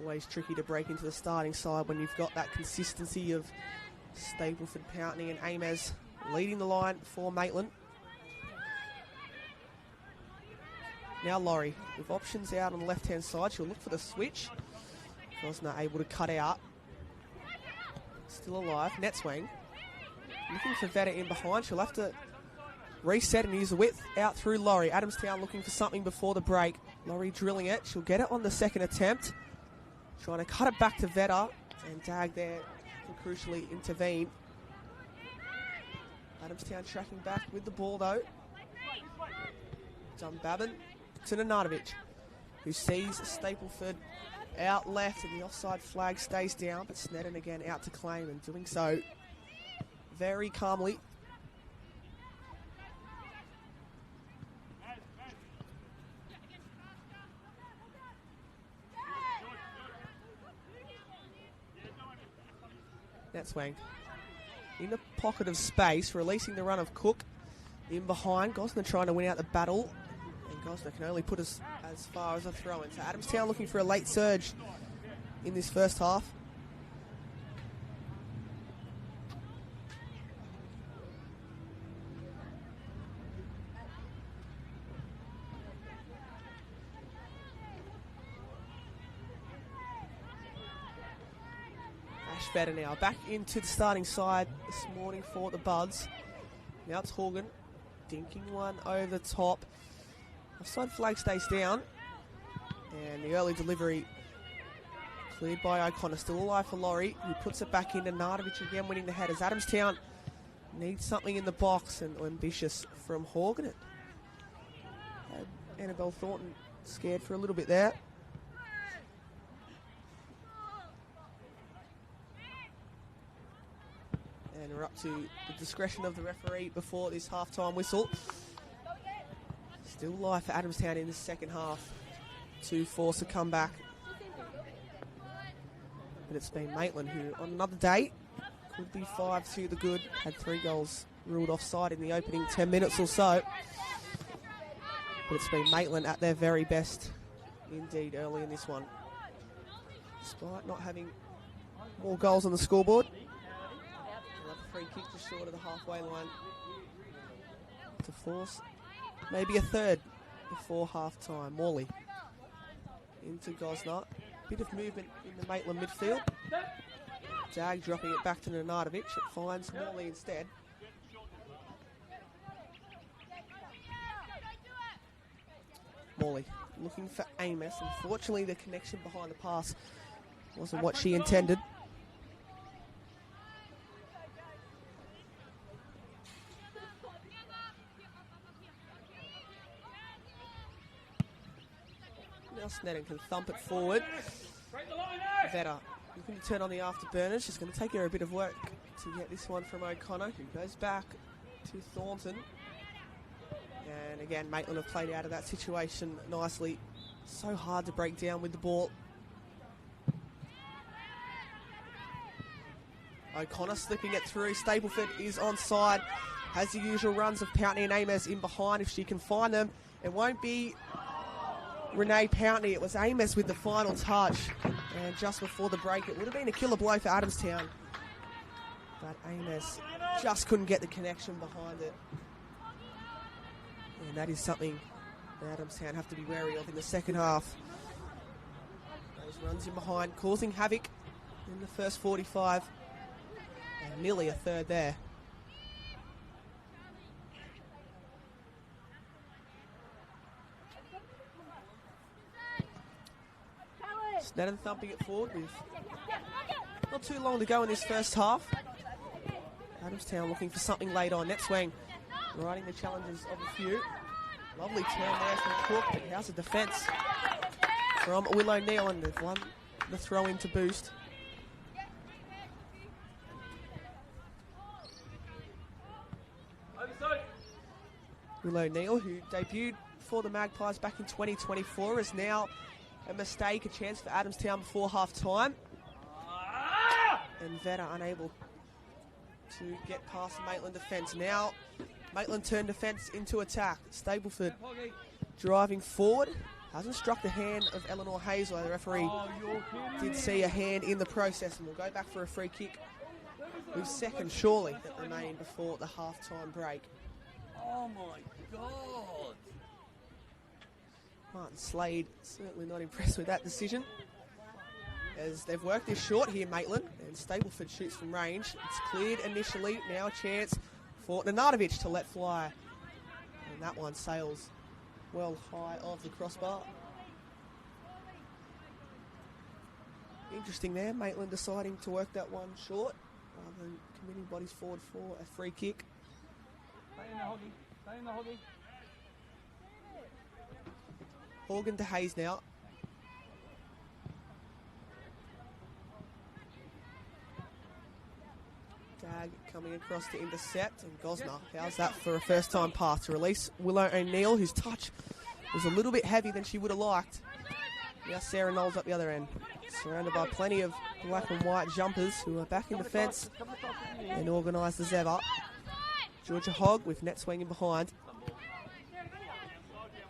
Always tricky to break into the starting side when you've got that consistency of Stapleford, Pountney and Ames leading the line for Maitland. Now Laurie, with options out on the left-hand side, she'll look for the switch. Gosner able to cut out. Still alive, net swing. Looking for Vetta in behind, she'll have to reset and use the width out through Laurie. Adamstown looking for something before the break. Laurie drilling it, she'll get it on the second attempt. Trying to cut it back to Vetta, and Dagg there can crucially intervene. Adamstown tracking back with the ball though. Dunbabin to Nenadovich, who sees Stapleford out left, and the offside flag stays down, but Sneddon again out to claim, and doing so very calmly. Net swing in the pocket of space, releasing the run of Cook in behind. Gosner trying to win out the battle, and Gosner can only put us as far as a throw-in. So Adamstown looking for a late surge in this first half. Better now, back into the starting side this morning for the Buds. Now it's Horgan, dinking one over the top. Offside flag stays down, and the early delivery cleared by O'Connor. Still alive for Laurie, who puts it back into Nenadovich again, winning the headers. Adamstown needs something in the box, and ambitious from Horgan. Had Annabelle Thornton scared for a little bit there. And we're up to the discretion of the referee before this half-time whistle. Still live for Adamstown in the second half to force a comeback. But it's been Maitland who, on another day, could be 5 to the good. Had 3 goals ruled offside in the opening 10 minutes or so. But it's been Maitland at their very best indeed early in this one. Despite not having more goals on the scoreboard. Free kick just short of the halfway line to force maybe a third before half-time. Morley into Gosner. Bit of movement in the Maitland midfield. Dagg dropping it back to Nenadovich. It finds Morley instead. Morley looking for Amos. Unfortunately, the connection behind the pass wasn't what she intended. Now Sneddon can thump it forward. Vetta looking to turn on the afterburners. She's going to take her a bit of work to get this one from O'Connor, who goes back to Thornton. And again, Maitland have played out of that situation nicely. So hard to break down with the ball. O'Connor slipping it through. Stapleford is onside. Has the usual runs of Pountney and Amos in behind if she can find them. It won't be Renee Pountney. It was Amos with the final touch. And just before the break, it would have been a killer blow for Adamstown. But Amos just couldn't get the connection behind it. And that is something that Adamstown have to be wary of in the second half. Those runs in behind, causing havoc in the first 45. And nearly a third there. Sneddon thumping it forward with not too long to go in this first half. Adamstown looking for something late on. Net swing, riding the challenges of a few. Lovely turn there from Cook, but how's the defence from Willow Neal, and they've won the throw in to boost. Will O'Neill, who debuted for the Magpies back in 2024, is now a mistake, a chance for Adamstown before half-time. And Vetter unable to get past the Maitland defence. Now, Maitland turned defence into attack. Stableford driving forward. Hasn't struck the hand of Eleanor Hazel. The referee did see a hand in the process, and we'll go back for a free kick with seconds, surely, that remain before the half-time break. Oh my God! Martin Slade certainly not impressed with that decision, as they've worked this short here, Maitland, and Stableford shoots from range. It's cleared initially, now a chance for Nenadovich to let fly. And that one sails well high of the crossbar. Interesting there, Maitland deciding to work that one short rather than committing bodies forward for a free kick. Stay in the hoggy. Stay in the hoggy. Horgan to Hayes now. Dag coming across to intercept, and Gosner, how's that for a first-time pass to release Willow O'Neill, whose touch was a little bit heavy than she would have liked. Now Sarah Knowles up the other end, surrounded by plenty of black and white jumpers who are back in defence and organised as ever. Georgia Hogg with net swinging behind.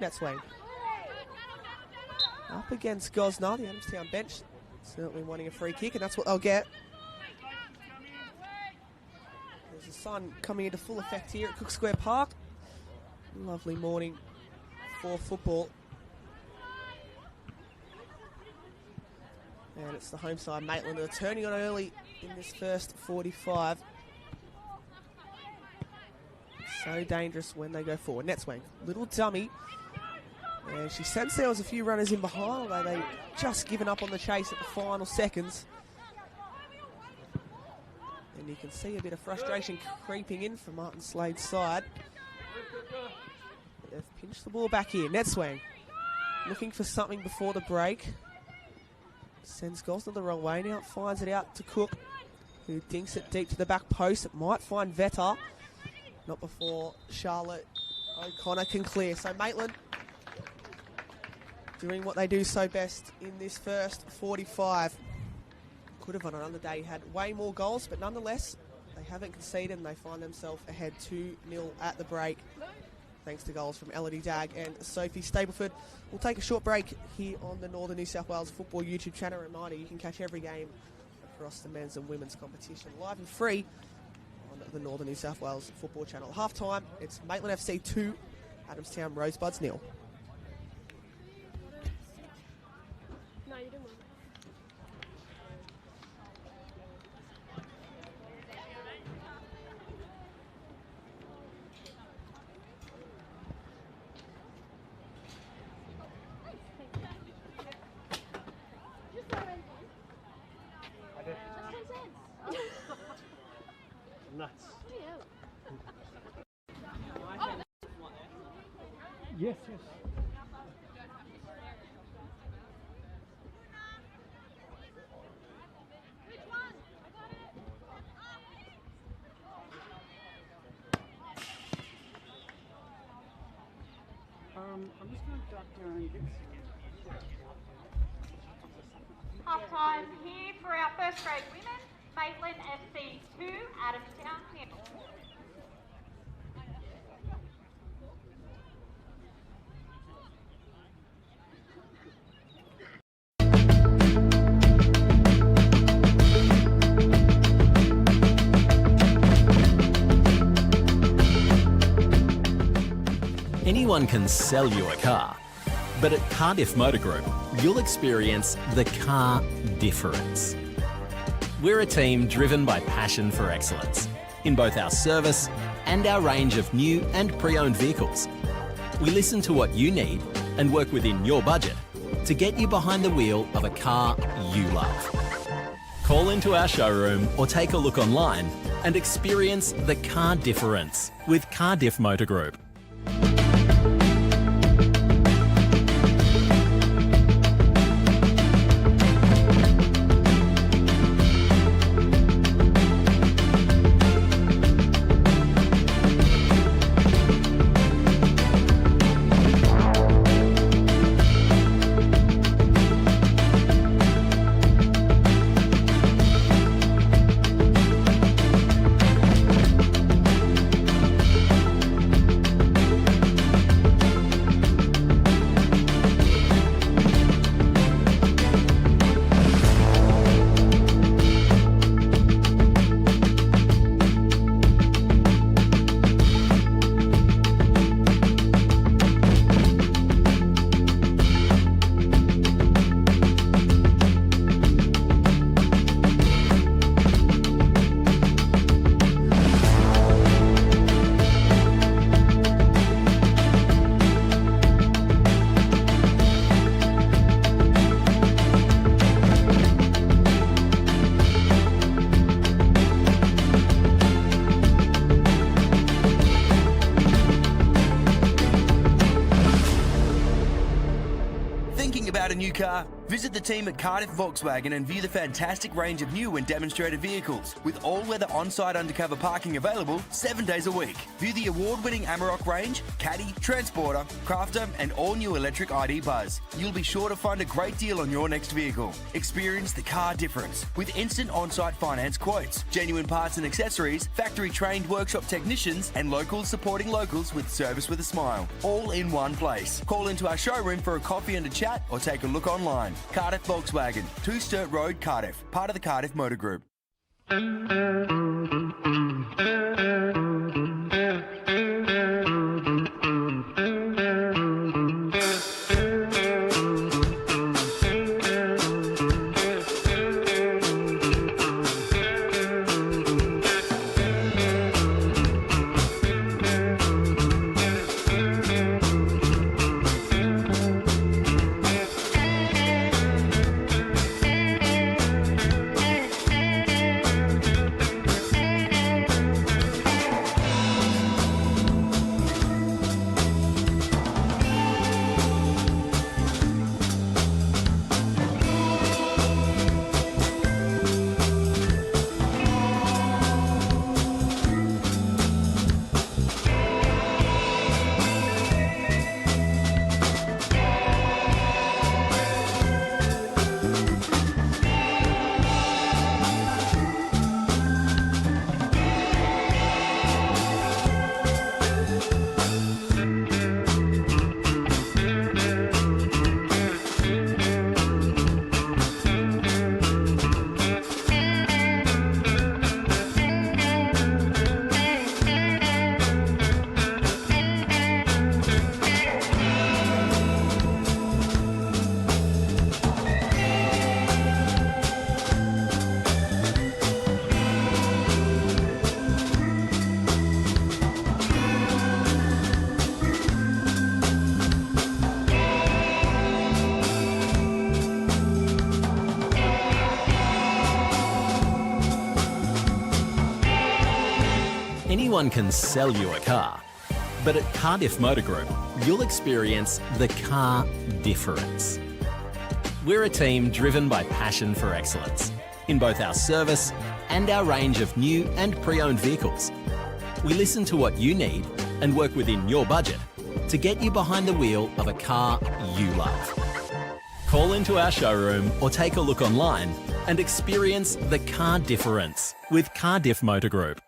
Net swing. Up against Gosner, the Adamstown bench certainly wanting a free kick, and that's what they'll get. There's the sun coming into full effect here at Cook Square Park. Lovely morning for football. And it's the home side, Maitland, who are turning on early in this first 45. So dangerous when they go forward. Net swing, little dummy. And she sensed there was a few runners in behind, although they just given up on the chase at the final seconds. And you can see a bit of frustration creeping in from Martin Slade's side. They've pinched the ball back here. Net swing. Looking for something before the break. Sends Gosner the wrong way now. Finds it out to Cook, who dinks it deep to the back post. It might find Vetter. Not before Charlotte O'Connor can clear. So Maitland doing what they do so best in this first 45. Could have on another day had way more goals, but nonetheless, they haven't conceded and they find themselves ahead 2-0 at the break, thanks to goals from Elodie Dag and Sophie Stableford. We'll take a short break here on the Northern New South Wales Football YouTube channel. Reminder, you can catch every game across the men's and women's competition live and free on the Northern New South Wales Football channel. Half time, it's Maitland FC 2, Adamstown Rosebuds 0. No, you didn't. Nuts. Yes, yes. I'm just going to duck down and get Half time here for our first grade women. Maitland FC 2, Adamstown 0. Anyone can sell you a car, but at Cardiff Motor Group, you'll experience the car difference. We're a team driven by passion for excellence in both our service and our range of new and pre-owned vehicles. We listen to what you need and work within your budget to get you behind the wheel of a car you love. Call into our showroom or take a look online and experience the car difference with Cardiff Motor Group. car? Visit the team at Cardiff Volkswagen and view the fantastic range of new and demonstrator vehicles with all-weather on-site undercover parking available 7 days a week. View the award-winning Amarok range, Caddy, Transporter, Crafter and all-new electric ID Buzz. You'll be sure to find a great deal on your next vehicle. Experience the car difference with instant on-site finance quotes, genuine parts and accessories, factory-trained workshop technicians and locals supporting locals with service with a smile. All in one place. Call into our showroom for a coffee and a chat or take a look online. Cardiff Volkswagen, 2 Sturt Road, Cardiff, part of the Cardiff Motor Group. Anyone can sell you a car, but at Cardiff Motor Group, you'll experience the car difference. We're a team driven by passion for excellence in both our service and our range of new and pre-owned vehicles. We listen to what you need and work within your budget to get you behind the wheel of a car you love. Call into our showroom or take a look online and experience the car difference with Cardiff Motor Group.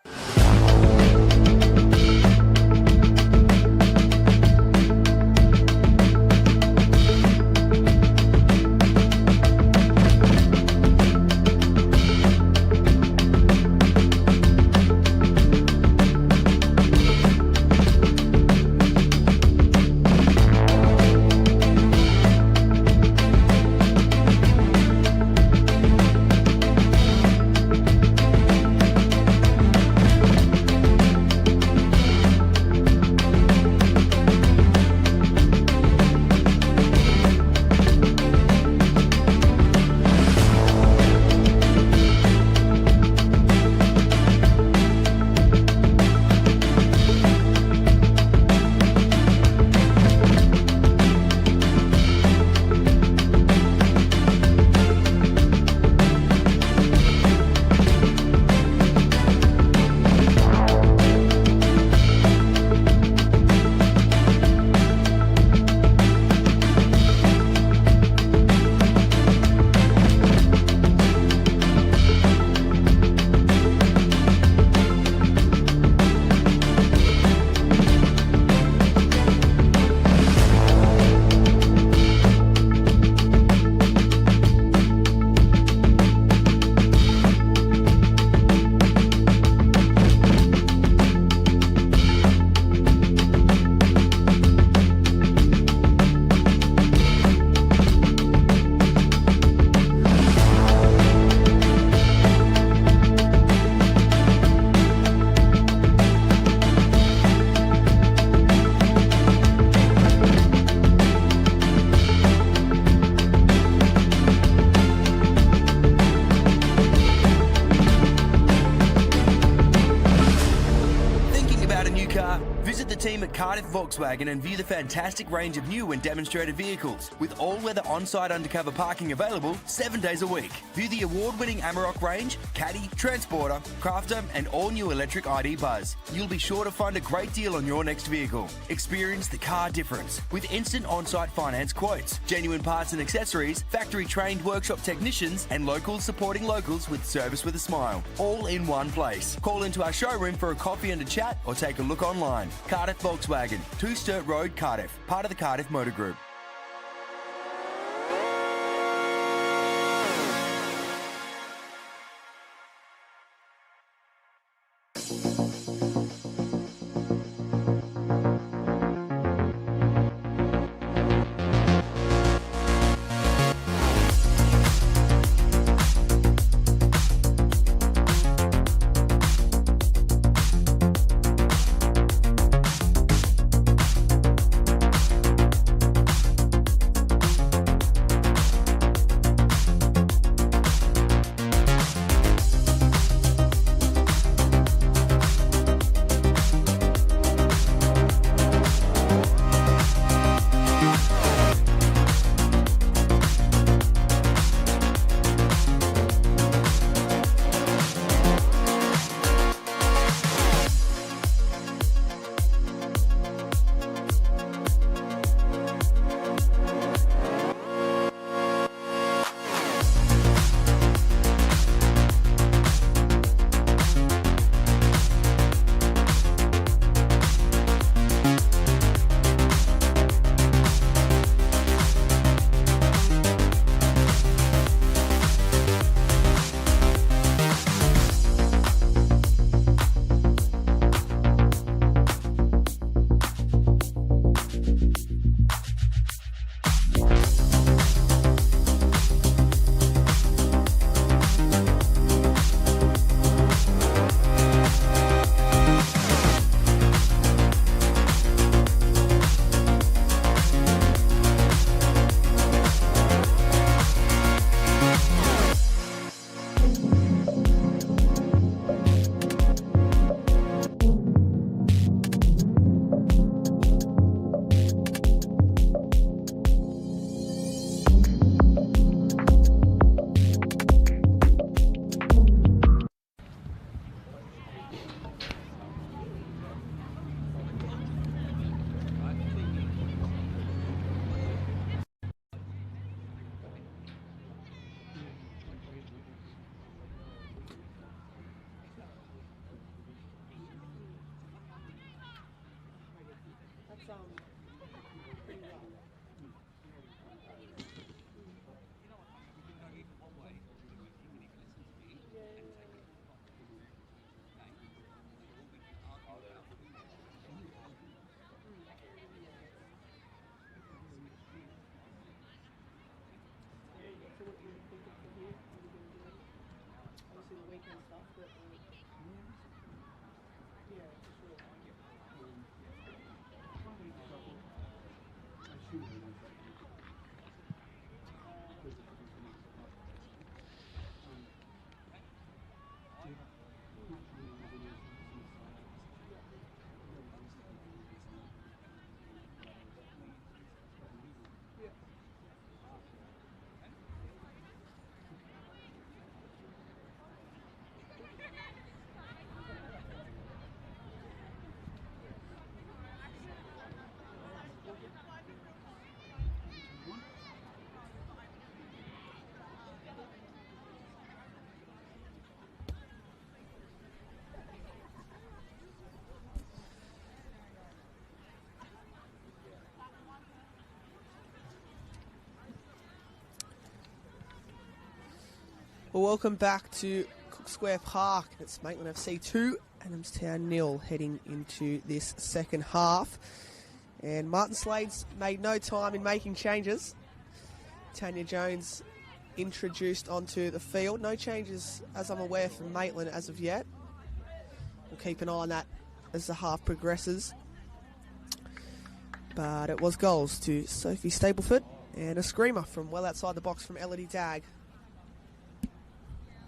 Cardiff Volkswagen and view the fantastic range of new and demonstrator vehicles with all-weather on-site undercover parking available 7 days a week. View the award-winning Amarok range, Caddy, Transporter, Crafter and all-new electric ID Buzz. You'll be sure to find a great deal on your next vehicle. Experience the car difference with instant on-site finance quotes, genuine parts and accessories, factory-trained workshop technicians and locals supporting locals with service with a smile. All in one place. Call into our showroom for a coffee and a chat or take a look online. Cardiff Volkswagen, 2 Sturt Road, Cardiff, part of the Cardiff Motor Group. Well, welcome back to Cook Square Park. It's Maitland FC 2, Adamstown 0 heading into this second half. And Martin Slade's made no time in making changes. Tanya Jones introduced onto the field. No changes, as I'm aware, from Maitland as of yet. We'll keep an eye on that as the half progresses. But it was goals to Sophie Stapleford and a screamer from well outside the box from Elodie Dagg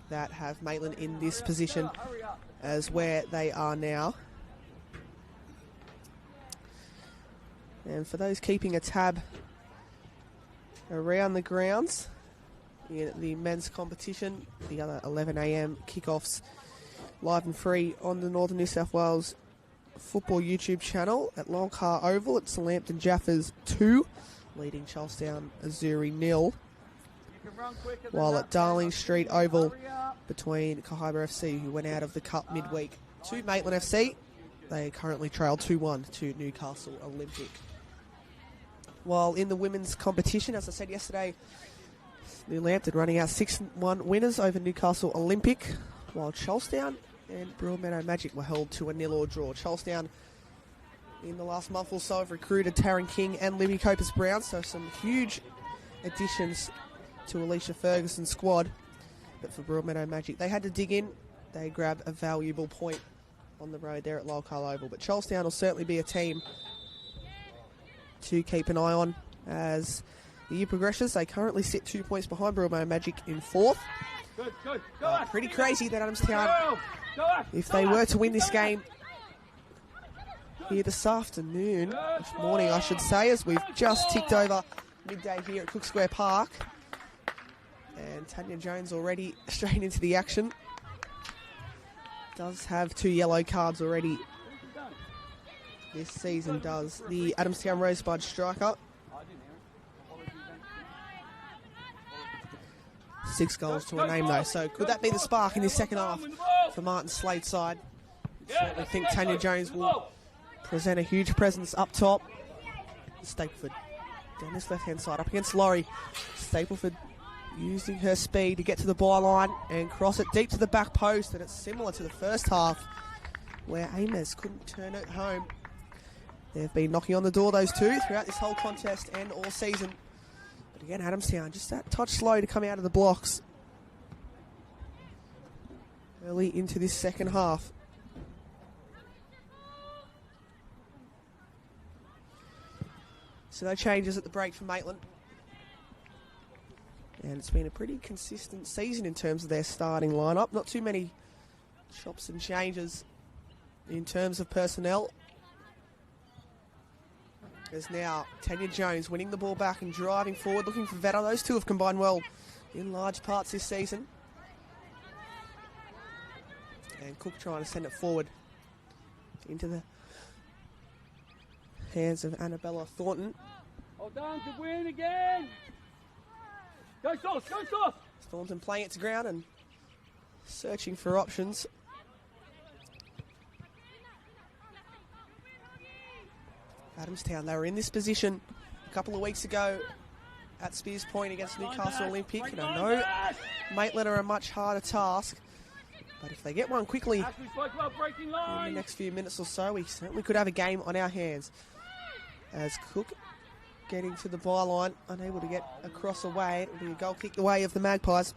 that have Maitland in this position as where they are now. And for those keeping a tab around the grounds in the men's competition, the other 11 a.m. kickoffs live and free on the Northern New South Wales football YouTube channel. At Longcar Oval, it's Lambton Jaffers 2, leading Charlestown Azuri 0. While at Darling Street Oval, between Kahibah FC, who went out of the Cup midweek, to Maitland FC, they currently trail 2-1 to Newcastle Olympic. While in the women's competition, as I said yesterday, New Lambton running out 6-1 winners over Newcastle Olympic, while Charlestown and Broadmeadow Magic were held to a 0-0 draw. Charlestown, in the last month or so, have recruited Taryn King and Libby Copus-Brown, so some huge additions to Alicia Ferguson's squad. But for Broadmeadow Magic, they had to dig in. They grab a valuable point on the road there at Lolcarl Oval. But Charlestown will certainly be a team to keep an eye on as the year progresses. They currently sit 2 points behind Broadmeadow Magic in 4th. Pretty crazy that Adamstown, if they were to win this game here this afternoon, this morning I should say, as we've just ticked over midday here at Cook Square Park. And Tanya Jones already straight into the action. Does have 2 yellow cards already this season, does the Adamstown Rosebud striker. 6 goals to a name though, so could that be the spark in this second half for Martin Slade's side? Certainly think Tanya Jones will present a huge presence up top. Stapleford down this left-hand side, up against Laurie. Stapleford using her speed to get to the byline and cross it deep to the back post, and it's similar to the first half where Ames couldn't turn it home. They've been knocking on the door, those two, throughout this whole contest and all season. But again, Adamstown just that touch slow to come out of the blocks early into this second half. So no changes at the break for Maitland. And it's been a pretty consistent season in terms of their starting lineup. Not too many chops and changes in terms of personnel. There's now Tanya Jones winning the ball back and driving forward, looking for Vetter. Those two have combined well in large parts this season. And Cook trying to send it forward into the hands of Annabella Thornton. Hold on to win again. Go Sauce, go Sauce. Thornton playing it to ground and searching for options. Adamstown, they were in this position a couple of weeks ago at Spears Point against Newcastle Olympic. And I know Maitland are a much harder task, but if they get one quickly in the next few minutes or so, we certainly could have a game on our hands. As Cook getting to the byline, unable to get across away. It will be a goal kick the way of the Magpies.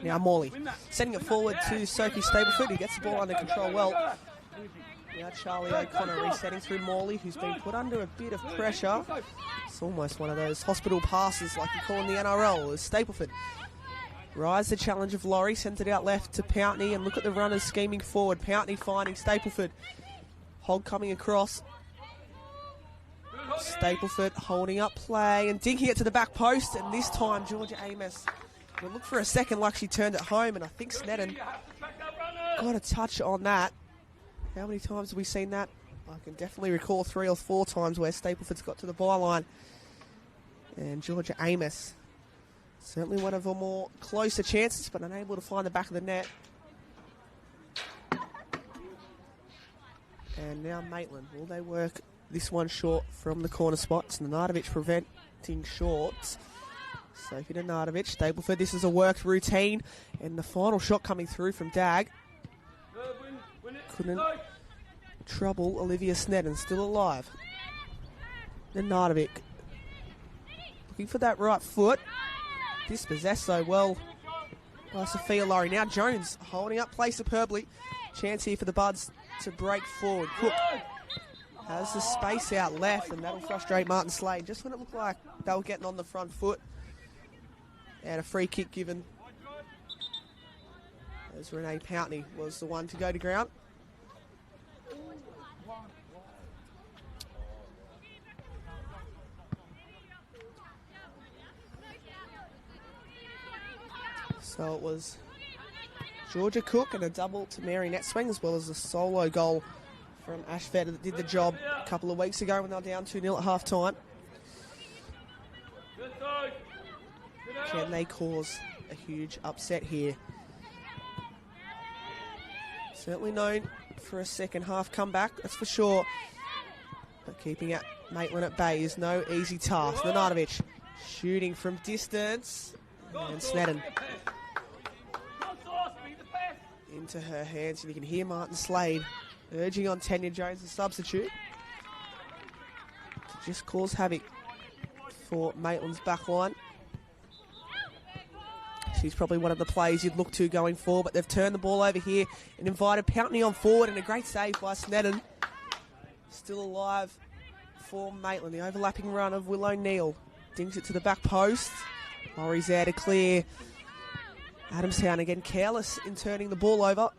Now Morley sending it forward to Sophie Stapleford, who gets the ball under control well. Now Charlie O'Connor resetting through Morley, who's been put under a bit of pressure. It's almost one of those hospital passes like you call in the NRL, as Stapleford rise the challenge of Laurie, sends it out left to Pountney, and look at the runners scheming forward. Pountney finding Stapleford. Hogg coming across. Stapleford holding up play and dinking it to the back post, and this time Georgia Amos will look for a second like she turned it home, and I think Sneddon got a touch on that. How many times have we seen that? I can definitely recall 3 or 4 times where Stapleford's got to the byline. And Georgia Amos, certainly one of her more closer chances, but unable to find the back of the net. And now Maitland, will they work this one short from the corner spot? It's Nenadovich preventing shorts. Sophie Nenadovich, Stapleford, this is a worked routine. And the final shot coming through from Dag. Couldn't trouble Olivia Sneddon, still alive. Nenadovich looking for that right foot. Dispossessed so well by Sophia Laurie. Now Jones holding up play superbly. Chance here for the Buds to break forward. Cook has the space out left, and that'll frustrate Martin Slade. Just when it looked like they were getting on the front foot. And a free kick given as Renee Pountney was the one to go to ground. So it was Georgia Cook and a double to Mary Netswing, as well as a solo goal from Ash Vetter that did the job a couple of weeks ago when they were down 2-0 at half-time. Can they cause a huge upset here? Certainly known for a second half comeback, that's for sure. But keeping Maitland at bay is no easy task. Nenadovich shooting from distance. And Snedden into her hands. And you can hear Martin Slade urging on Tanya Jones, the substitute, to just cause havoc for Maitland's back line. She's probably one of the players you'd look to going forward, but they've turned the ball over here and invited Pountney on forward, and a great save by Snedden. Still alive for Maitland. The overlapping run of Will O'Neill dings it to the back post. Laurie's there to clear. Adamstown again careless in turning the ball over.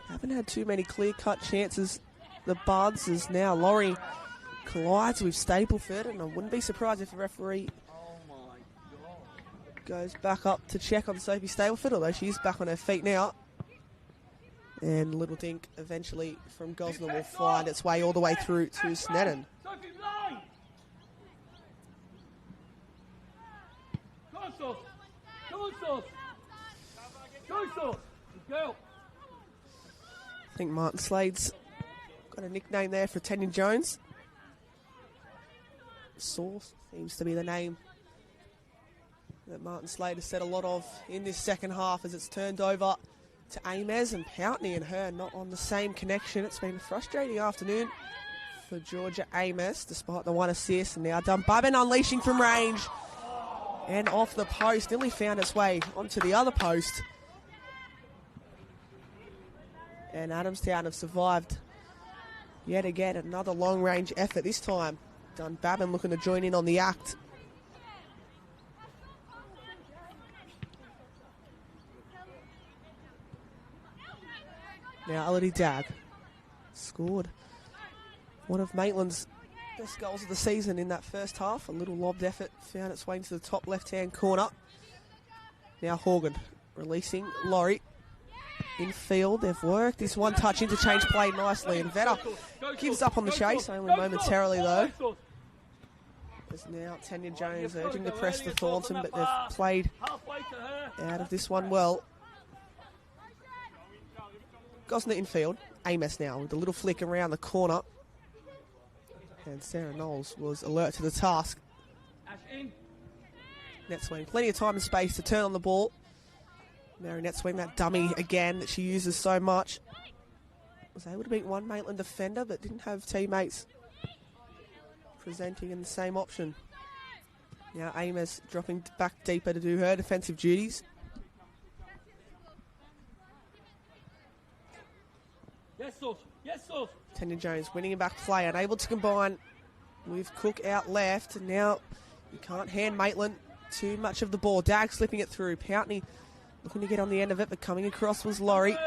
Haven't had too many clear-cut chances. The Buds is now Laurie collides with Stapleford, and I wouldn't be surprised if the referee goes back up to check on Sophie Stapleford, although she's back on her feet now. And Little Dink eventually from Gosnell will find its way all the way through to Snedden. I think Martin Slade's got a nickname there for Tanya Jones. Sauce seems to be the name that Martin Slade has said a lot of in this second half as it's turned over to Amez, and Pountney and her not on the same connection. It's been a frustrating afternoon for Georgia Amez despite the one assist, and now Dunbarton unleashing from range and off the post, nearly found its way onto the other post. And Adamstown have survived yet again another long range effort, this time Dunbarton looking to join in on the act. Now Elodie Dagg scored one of Maitland's best goals of the season in that first half. A little lobbed effort found its way into the top left-hand corner. Now Horgan releasing Laurie. In field, they've worked this one-touch interchange play nicely, and Vetter gives up on the chase, only momentarily though. There's now Tanya Jones urging to press the Thornton, but they've played out of this one well. Gosnell in field, Amos now with a little flick around the corner. And Sarah Knowles was alert to the task. Netswing, plenty of time and space to turn on the ball. Mary Netswing, that dummy again that she uses so much. Was able to beat one Maitland defender, but didn't have teammates presenting in the same option. Now Amos dropping back deeper to do her defensive duties. Yes, Sauce. Tanya Jones winning a back play, unable to combine with Cook out left. And now you can't hand Maitland too much of the ball. Dagg slipping it through. Pountney looking to get on the end of it, but coming across was Laurie.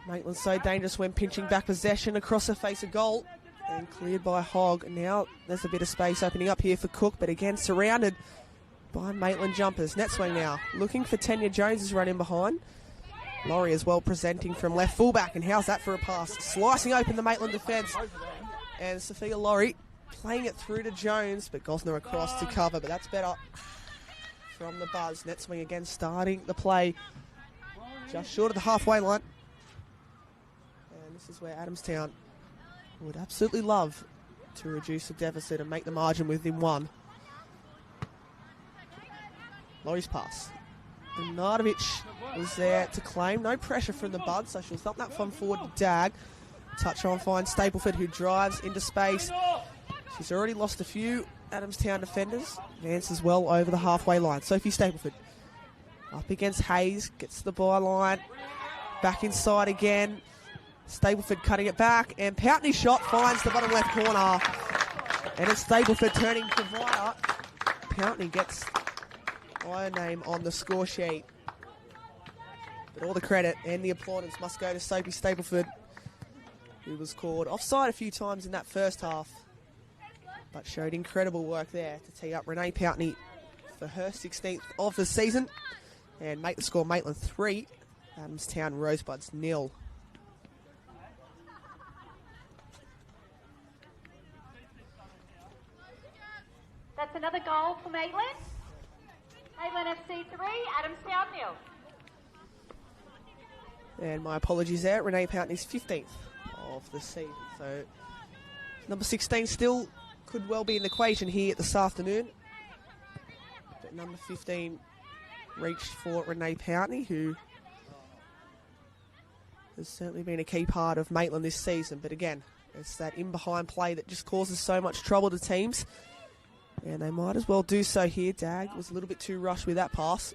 Maitland so dangerous when pinching back possession across the face of goal. And cleared by Hogg. And now there's a bit of space opening up here for Cook, but again surrounded by Maitland jumpers. Netswing now looking for Tanya Jones' run in behind. Laurie as well presenting from left fullback, and how's that for a pass? Slicing open the Maitland defence. And Sophia Laurie playing it through to Jones, but Gosnell across to cover, but that's better from the Buzz. Netswing again starting the play just short of the halfway line. And this is where Adamstown would absolutely love to reduce the deficit and make the margin within one. Laurie's pass. Nenadovich was there to claim. No pressure from the Bud, so she'll thump that one forward to Dagg. Touch on fine Stapleford, who drives into space. She's already lost a few Adamstown defenders. Advances well over the halfway line. Sophie Stapleford up against Hayes. Gets to the byline. Back inside again. Stapleford cutting it back, and Pountney's shot finds the bottom left corner. And it's Stapleford turning provider. Pountney gets her name on the score sheet. But all the credit and the plaudits must go to Sophie Stapleford, who was called offside a few times in that first half, but showed incredible work there to tee up Renee Pountney for her 16th of the season, and make the score Maitland 3, Adamstown Rosebuds 0. That's another goal for Maitland. Maitland FC 3, Adamstown 0. And my apologies there, Renee Pountney's 15th of the season. So number 16 still could well be in the equation here this afternoon. But number 15 reached for Renee Pountney, who has certainly been a key part of Maitland this season. But again, it's that in-behind play that just causes so much trouble to teams. And they might as well do so here. Dag was a little bit too rushed with that pass.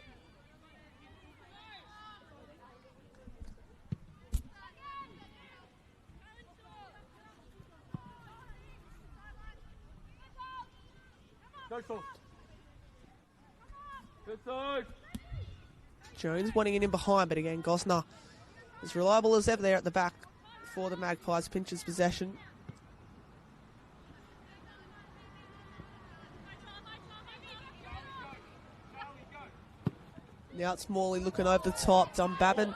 Good side. Jones wanting it in behind, but again, Gosner as reliable as ever there at the back for the Magpies. Pinches possession. Now it's Morley looking over the top. Dunbabin.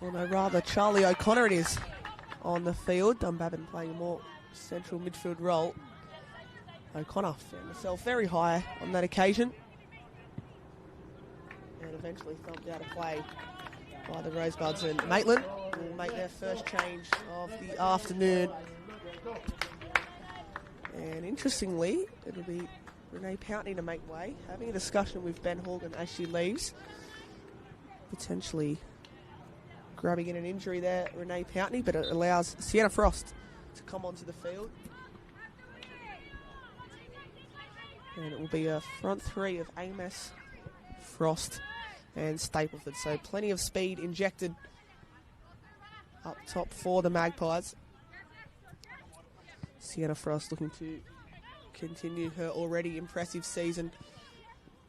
Or no, rather Charlie O'Connor it is on the field. Dunbabin playing a more central midfield role. O'Connor found herself very high on that occasion, and eventually thumped out of play by the Rosebuds. And Maitland will make their first change of the afternoon. And interestingly, it'll be Renee Pountney to make way, having a discussion with Ben Horgan as she leaves. Potentially grabbing in an injury there, Renee Pountney, but it allows Sienna Frost to come onto the field. And it will be a front three of Amos, Frost and Stapleford. So plenty of speed injected up top for the Magpies. Sienna Frost looking to continue her already impressive season.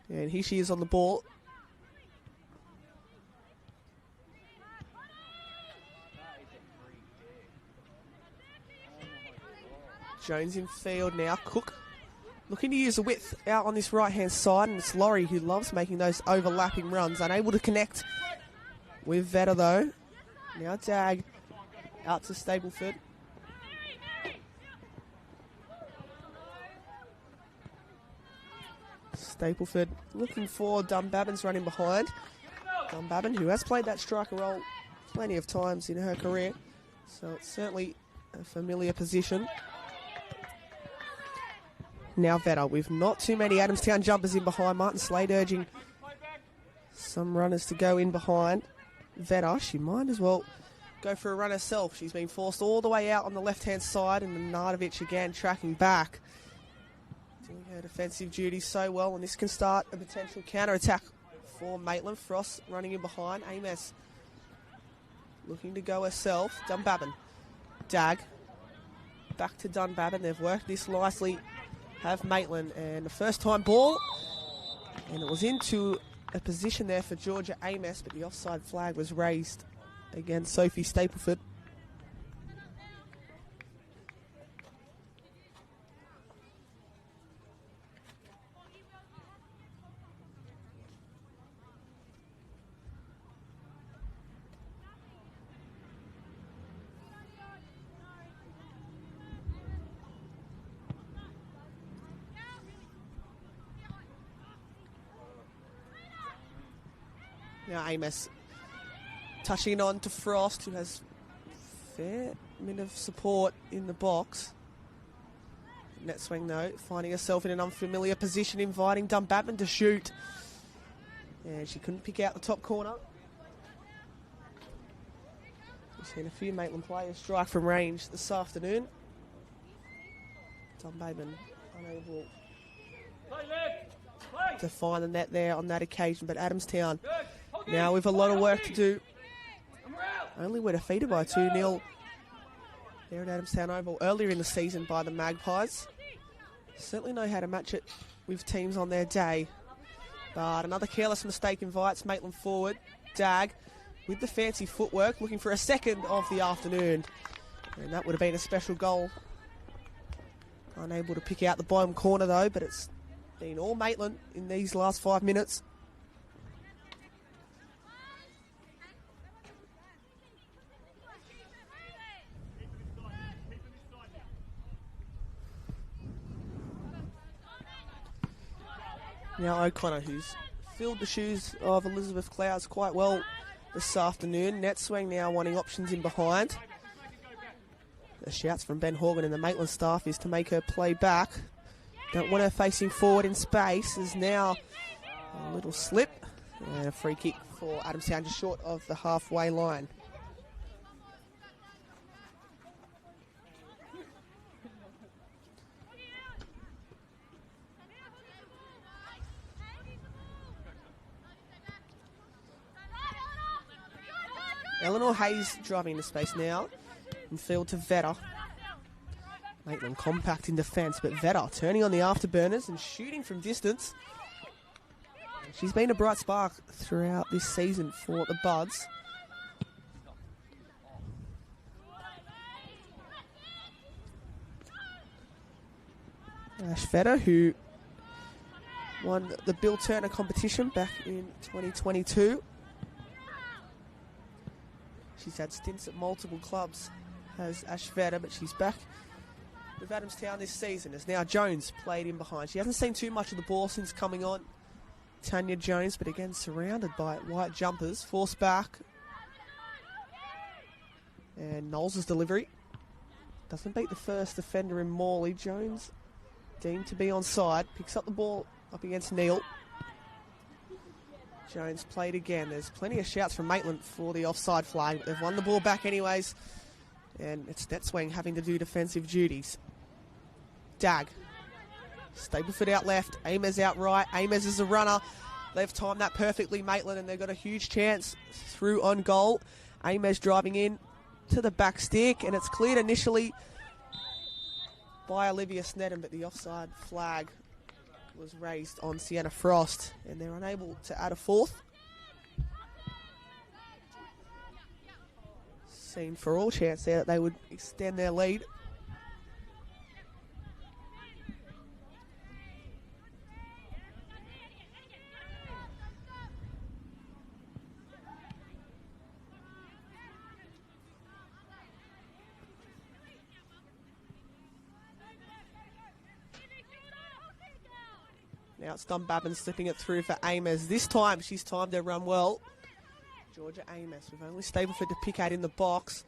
And here she is on the ball. Jones in field now. Cook looking to use the width out on this right-hand side, and it's Laurie who loves making those overlapping runs. Unable to connect with Vetter though. Now Dag out to Stapleford. Stapleford looking for Dunbabin's running behind. Dunbabin, who has played that striker role plenty of times in her career, so it's certainly a familiar position. Now Vetter with not too many Adamstown jumpers in behind. Martin Slade urging some runners to go in behind Vetter. She might as well go for a run herself. She's been forced all the way out on the left-hand side, and Nardovic again tracking back, doing her defensive duties so well, and this can start a potential counter-attack for Maitland. Frost running in behind. Amos looking to go herself. Dunbabin. Dag. Back to Dunbabin. They've worked this nicely. Have Maitland, and the first time ball, and it was into a position there for Georgia Amos, but the offside flag was raised against Sophie Stapleford. Now Amos touching on to Frost, who has a fair bit of support in the box. Net swing though, finding herself in an unfamiliar position, inviting Dunbabin to shoot. And she couldn't pick out the top corner. We've seen a few Maitland players strike from range this afternoon. Dunbabin unable to find the net there on that occasion, but Adamstown now with a lot of work to do only were defeated by 2-0 there at Adamstown Oval earlier in the season by the Magpies. Certainly know how to match it with teams on their day. But another careless mistake invites Maitland forward. Dag with the fancy footwork, looking for a second of the afternoon. And that would have been a special goal. Unable to pick out the bottom corner though, but it's been all Maitland in these last 5 minutes. Now O'Connor, who's filled the shoes of Elizabeth Clouds quite well this afternoon. Net swing now wanting options in behind. The shouts from Ben Horgan and the Maitland staff is to make her play back. Don't want her facing forward in space. There's now a little slip and a free kick for Adamstown just short of the halfway line. Eleanor Hayes driving into space now. In field to Vetter. Maitland compact in defence, but Vetter turning on the afterburners and shooting from distance. She's been a bright spark throughout this season for the Buds. Ash Vetter, who won the Bill Turner competition back in 2022. She's had stints at multiple clubs, has Ash Vetter, but she's back with Adamstown this season. As now Jones played in behind. She hasn't seen too much of the ball since coming on. Tanya Jones, but again surrounded by white jumpers. Forced back. And Knowles' delivery doesn't beat the first defender in Morley. Jones deemed to be onside. Picks up the ball up against Neal. Jones played again. There's plenty of shouts from Maitland for the offside flag, but they've won the ball back anyways. And it's Netswing having to do defensive duties. Dag. Stableford out left. Amez out right. Amez is a runner. They've timed that perfectly, Maitland, and they've got a huge chance through on goal. Amez driving in to the back stick, and it's cleared initially by Olivia Sneddon, but the offside flag was raised on Sienna Frost, and they're unable to add a fourth. Seen for all chance there that they would extend their lead. Now it's Dunbabin slipping it through for Amez. This time she's timed her run well. Georgia Amez with only Stableford to pick at in the box.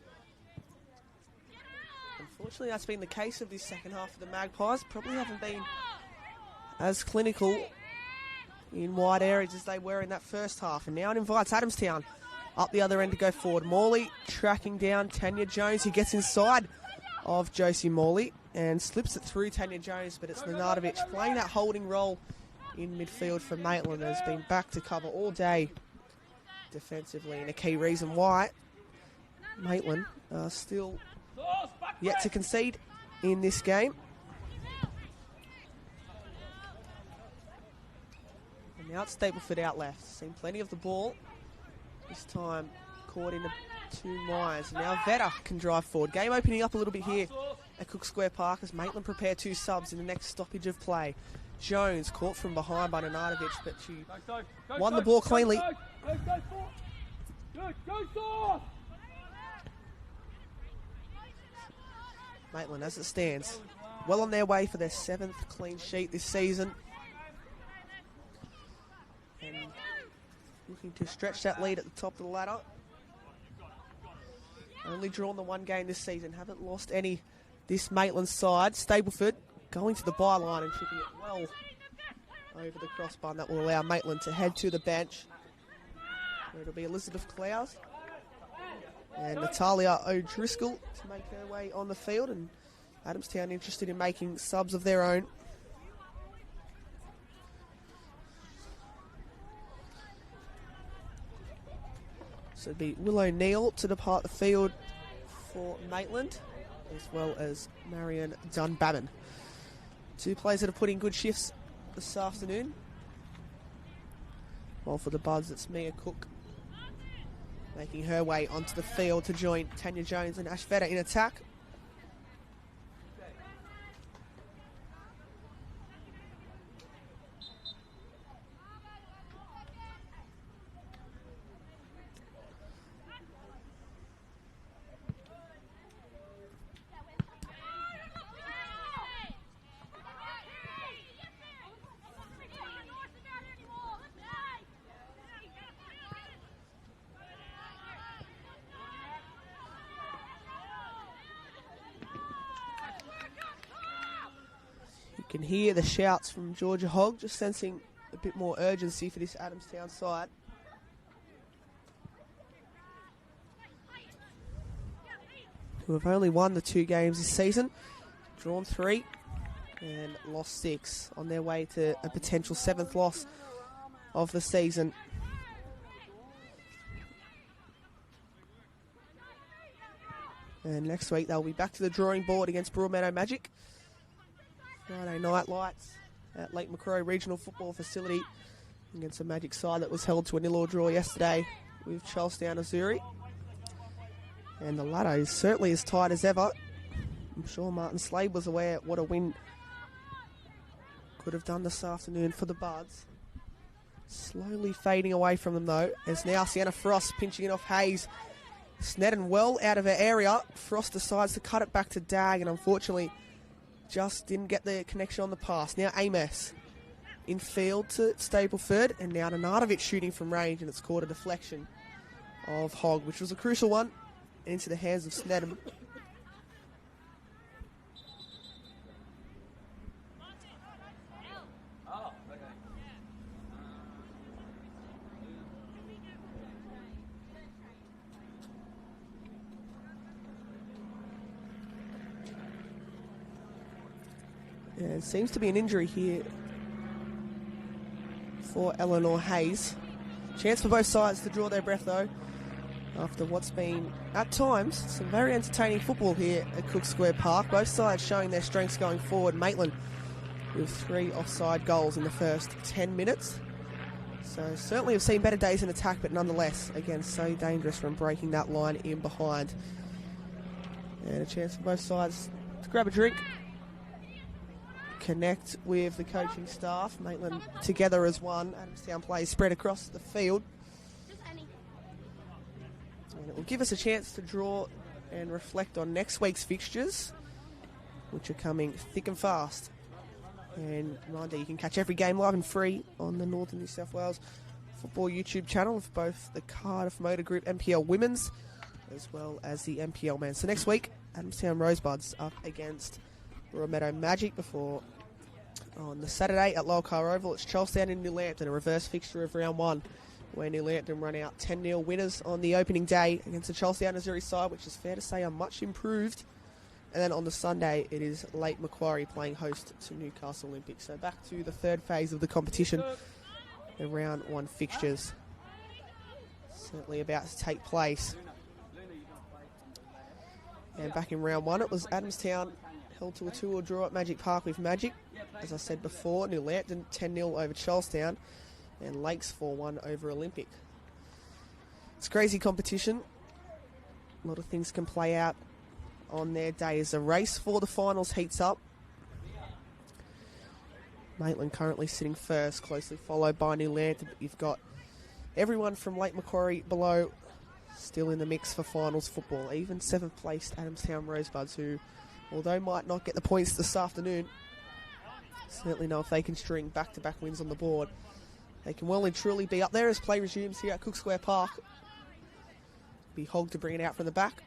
Unfortunately, that's been the case of this second half of the Magpies. Probably haven't been as clinical in wide areas as they were in that first half. And now it invites Adamstown up the other end to go forward. Morley tracking down Tanya Jones. He gets inside of Josie Morley and slips it through Tanya Jones, but it's Nenadovich playing that holding role in midfield for Maitland. Has been back to cover all day defensively, and a key reason why Maitland are still yet to concede in this game. And now it's Stableford out left. Seen plenty of the ball. This time caught into two Myers. Now Vetter can drive forward. Game opening up a little bit here at Cook Square Park as Maitland prepare two subs in the next stoppage of play. Jones caught from behind by Nenadovich, but she won the ball cleanly. Maitland, as it stands, well on their way for their 7th clean sheet this season. And looking to stretch that lead at the top of the ladder. Only drawn the one game this season, haven't lost any this Maitland side. Stableford going to the byline and chipping it well over the crossbar. That will allow Maitland to head to the bench, where it'll be Elizabeth Clowes and Natalia O'Driscoll to make her way on the field, and Adamstown interested in making subs of their own. So it'd be Will O'Neill to depart the field for Maitland, as well as Marion Dunbabin. Two players that have put in good shifts this afternoon. While for the Buds, it's Mia Cook making her way onto the field to join Tanya Jones and Ash Vedder in attack. You can hear the shouts from Georgia Hogg, just sensing a bit more urgency for this Adamstown side. Who have only won the 2 games this season, drawn 3 and lost 6, on their way to a potential 7th loss of the season. And next week they'll be back to the drawing board against Broadmeadow Magic. Friday night lights at Lake Macquarie Regional Football Facility against a Magic side that was held to a 0-0 draw yesterday with Charlestown Missouri. And the ladder is certainly as tight as ever. I'm sure Martin Slade was aware what a win could have done this afternoon for the Buds. Slowly fading away from them though, as now Sienna Frost pinching it off Hayes. Snedden well out of her area. Frost decides to cut it back to Dag, and unfortunately just didn't get the connection on the pass. Now Amos in field to Stapleford, and now Nenadovich shooting from range, and it's caught a deflection of Hogg, which was a crucial one, into the hands of Snedden. Yeah, it seems to be an injury here for Eleanor Hayes. Chance for both sides to draw their breath though, after what's been, at times, some very entertaining football here at Cook Square Park. Both sides showing their strengths going forward. Maitland with 3 offside goals in the first 10 minutes. So certainly have seen better days in attack, but nonetheless, again, so dangerous from breaking that line in behind. And a chance for both sides to grab a drink, connect with the coaching staff. Maitland together as one. Adamstown players spread across the field. And it will give us a chance to draw and reflect on next week's fixtures, which are coming thick and fast. And reminder, you can catch every game live and free on the Northern New South Wales Football YouTube channel of both the Cardiff Motor Group NPL Women's as well as the NPL Men. So next week, Adamstown Rosebuds up against Broadmeadow Magic before on the Saturday at Lower Car Oval. It's Charlestown and New Lambton, a reverse fixture of round 1, where New Lambton run out 10-0 winners on the opening day against the Charlestown Missouri side, which is fair to say are much improved. And then on the Sunday, it is Lake Macquarie playing host to Newcastle Olympic. So back to the third phase of the competition, the round 1 fixtures. Certainly about to take place. And back in round 1, it was Adamstown held to a 2-2 draw at Magic Park with Magic. As I said before, New Lambton 10-0 over Charlestown, and Lakes 4-1 over Olympic. It's crazy competition. A lot of things can play out on their day as a race for the finals heats up. Maitland currently sitting first, closely followed by New Lambton. But you've got everyone from Lake Macquarie below still in the mix for finals football. Even 7th placed Adamstown Rosebuds, who, although might not get the points this afternoon, certainly know if they can string back-to-back wins on the board, they can well and truly be up there as play resumes here at Cook Square Park. Be Hogg to bring it out from the back.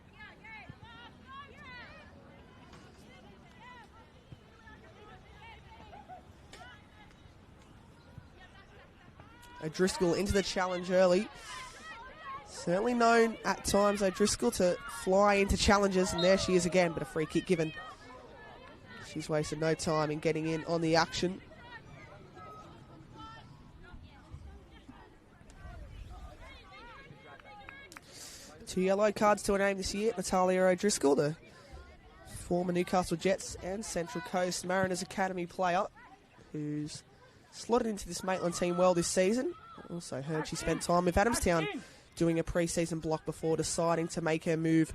O'Driscoll into the challenge early. Certainly known at times, O'Driscoll, to fly into challenges, and there she is again, but a free kick given. She's wasted no time in getting in on the action. 2 yellow cards to her name this year. Natalia O'Driscoll, the former Newcastle Jets and Central Coast Mariners Academy player, who's slotted into this Maitland team well this season. Also heard she spent time with Adamstown doing a pre-season block before deciding to make her move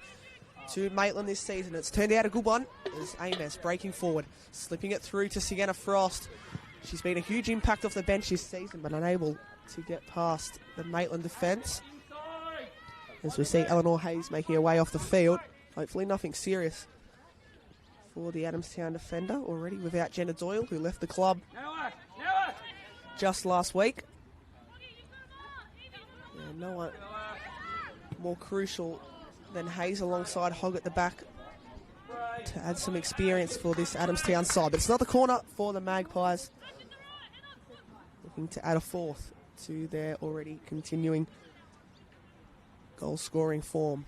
to Maitland this season. It's turned out a good one as Amos breaking forward, slipping it through to Sienna Frost. She's been a huge impact off the bench this season, but unable to get past the Maitland defence. As we see Eleanor Hayes making her way off the field. Hopefully nothing serious for the Adamstown defender, already without Jenna Doyle, who left the club just last week. And no one more crucial than Hayes alongside Hogg at the back to add some experience for this Adamstown side. But it's not the corner for the Magpies, looking to add a fourth to their already continuing goal-scoring form.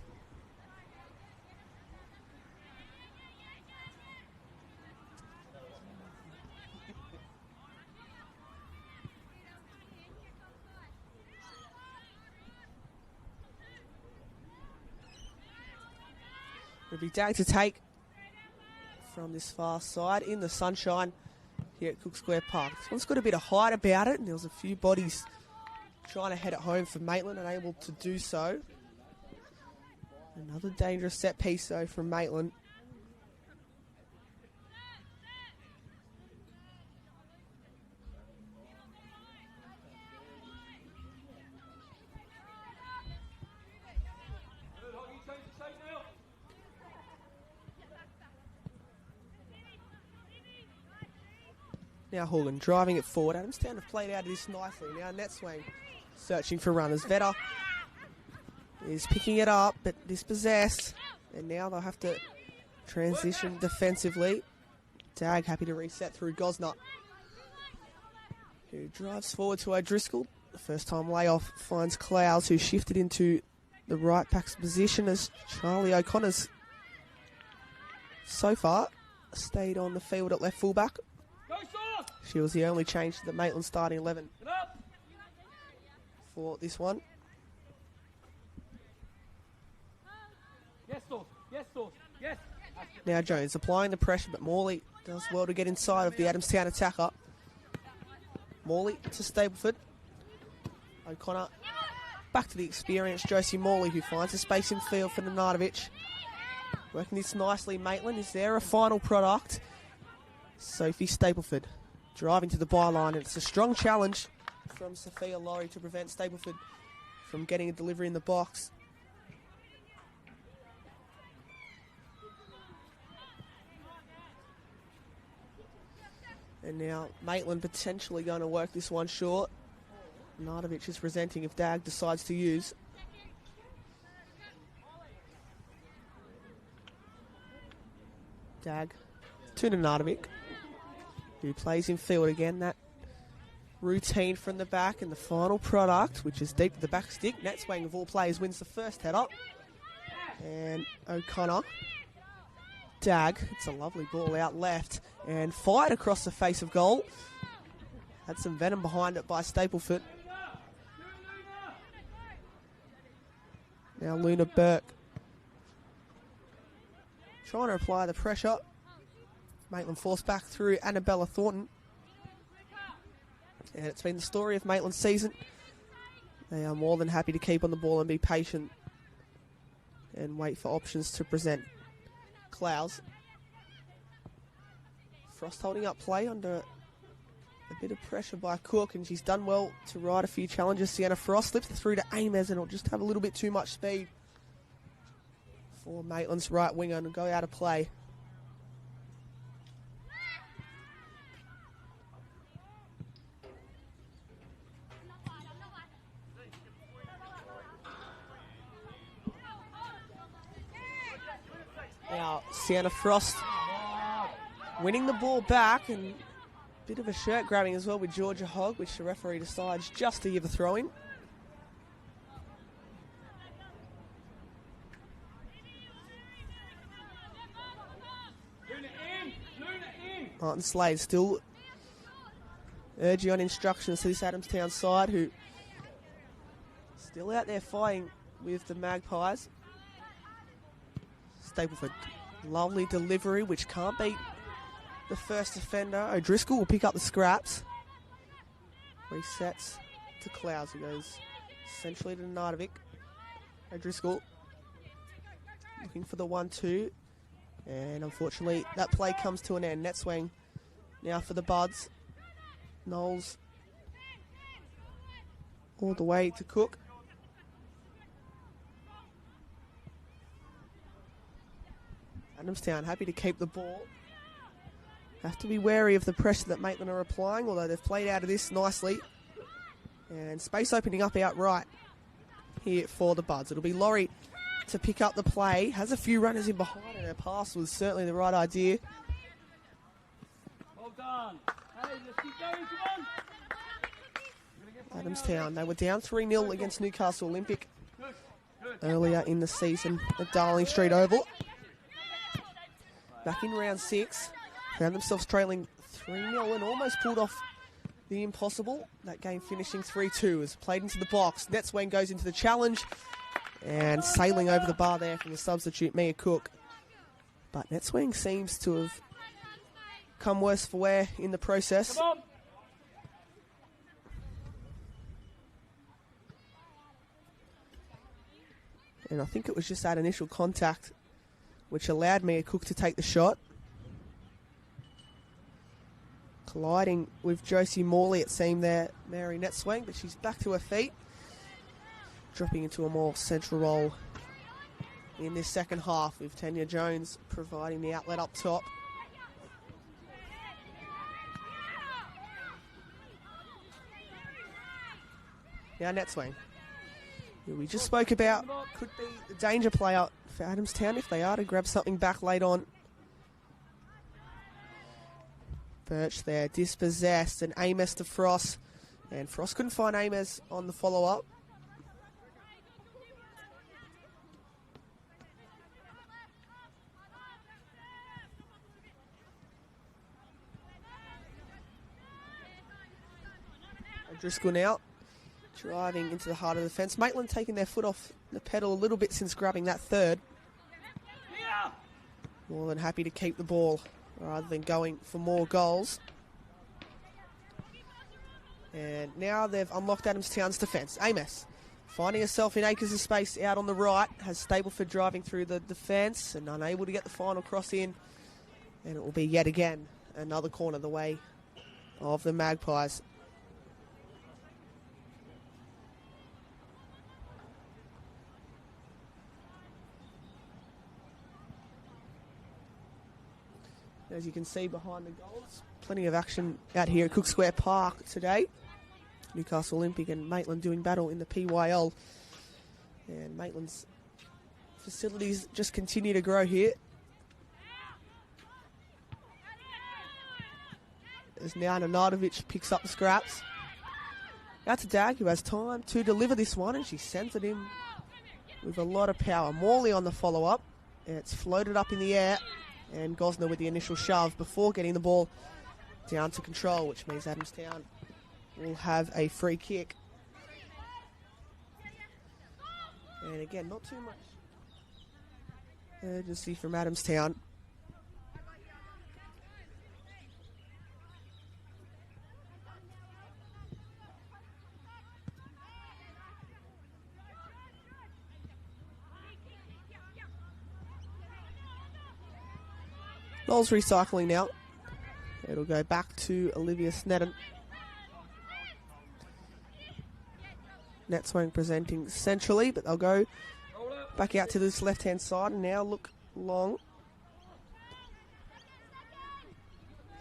It'll be Dag to take from this far side in the sunshine here at Cook Square Park. This one's got a bit of height about it, and there was a few bodies trying to head it home for Maitland, unable to do so. Another dangerous set piece though from Maitland. Now Hogan driving it forward. Adamstown have played out of this nicely. Now net swing, searching for runners. Vetter is picking it up, but dispossessed. And now they'll have to transition defensively. Dag happy to reset through Gosnut, who drives forward to O'Driscoll. The first time layoff finds Clowes, who shifted into the right back's position as Charlie O'Connor's so far stayed on the field at left fullback. She was the only change to the Maitland starting 11 for this one. Yes, Sauce. Yes, Sauce. Yes. Now Jones applying the pressure, but Morley does well to get inside of the Adamstown attacker. Morley to Stapleford. O'Connor back to the experienced Josie Morley, who finds a space in field for Nenadovich. Working this nicely, Maitland. Is there a final product? Sophie Stapleford driving to the byline, and it's a strong challenge from Sophia Laurie to prevent Stapleford from getting a delivery in the box. And now Maitland potentially going to work this one short. Nenadovich is presenting if Dag decides to use. Dag to Nenadovich, who plays in field again. That routine from the back, and the final product, which is deep to the back stick. Natswang of all players wins the first header. And O'Connor. Dag, it's a lovely ball out left and fired across the face of goal. Had some venom behind it by Stapleford. Now Luna Burke trying to apply the pressure. Maitland forced back through Annabella Thornton. And it's been the story of Maitland's season. They are more than happy to keep on the ball and be patient and wait for options to present. Clowes. Frost holding up play under a bit of pressure by Cook, and she's done well to ride a few challenges. Sienna Frost slips through to Amez, and will just have a little bit too much speed for Maitland's right winger and go out of play. Now, Sienna Frost winning the ball back, and a bit of a shirt grabbing as well with Georgia Hogg, which the referee decides just to give a throw in. Martin Slade still urging on instructions to this Adamstown side, who still out there fighting with the Magpies. Stapleford. Lovely delivery, which can't beat the first defender. O'Driscoll will pick up the scraps. Resets to Clouds, who goes essentially to Nardovic. O'Driscoll looking for the 1-2. And unfortunately, that play comes to an end. Net swing now for the Buds. Knowles all the way to Cook. Adamstown happy to keep the ball. Have to be wary of the pressure that Maitland are applying, although they've played out of this nicely. And space opening up outright here for the Buds. It'll be Laurie to pick up the play. Has a few runners in behind, and her pass was certainly the right idea. Well done. Hey, let's keep going, come on. Adamstown, they were down 3-0 against Newcastle Olympic earlier in the season at Darling Street Oval. Back in round 6, found themselves trailing 3-0 and almost pulled off the impossible. That game finishing 3-2 as played into the box. Netswain goes into the challenge and sailing over the bar there from the substitute Mia Cook. But Netswing seems to have come worse for wear in the process. And I think it was just that initial contact which allowed Mia Cook to take the shot. Colliding with Josie Morley, it seemed there, Mary Netswing, but she's back to her feet, dropping into a more central role in this second half, with Tanya Jones providing the outlet up top. Now Netswing, who we just spoke about, could be the danger player for Adamstown if they are to grab something back late on. Birch there, dispossessed, and Amos to Frost. And Frost couldn't find Amos on the follow-up. Driscoll now, driving into the heart of the fence. Maitland taking their foot off the pedal a little bit since grabbing that third. More than happy to keep the ball rather than going for more goals. And now they've unlocked Adamstown's defence. Amos finding herself in acres of space out on the right, has Stapleford driving through the defence and unable to get the final cross in. And it will be yet again another corner the way of the Magpies. As you can see behind the goals, plenty of action out here at Cook Square Park today. Newcastle Olympic and Maitland doing battle in the PYL. And Maitland's facilities just continue to grow here. As now Nanardovic picks up the scraps. Out to Dag, who has time to deliver this one, and she sends it in with a lot of power. Morley on the follow-up. It's floated up in the air. And Gosner with the initial shove before getting the ball down to control, which means Adamstown will have a free kick. And again, not too much urgency from Adamstown. Knowles recycling now. It'll go back to Olivia Sneddon. Netswing presenting centrally, but they'll go back out to this left-hand side and now look long.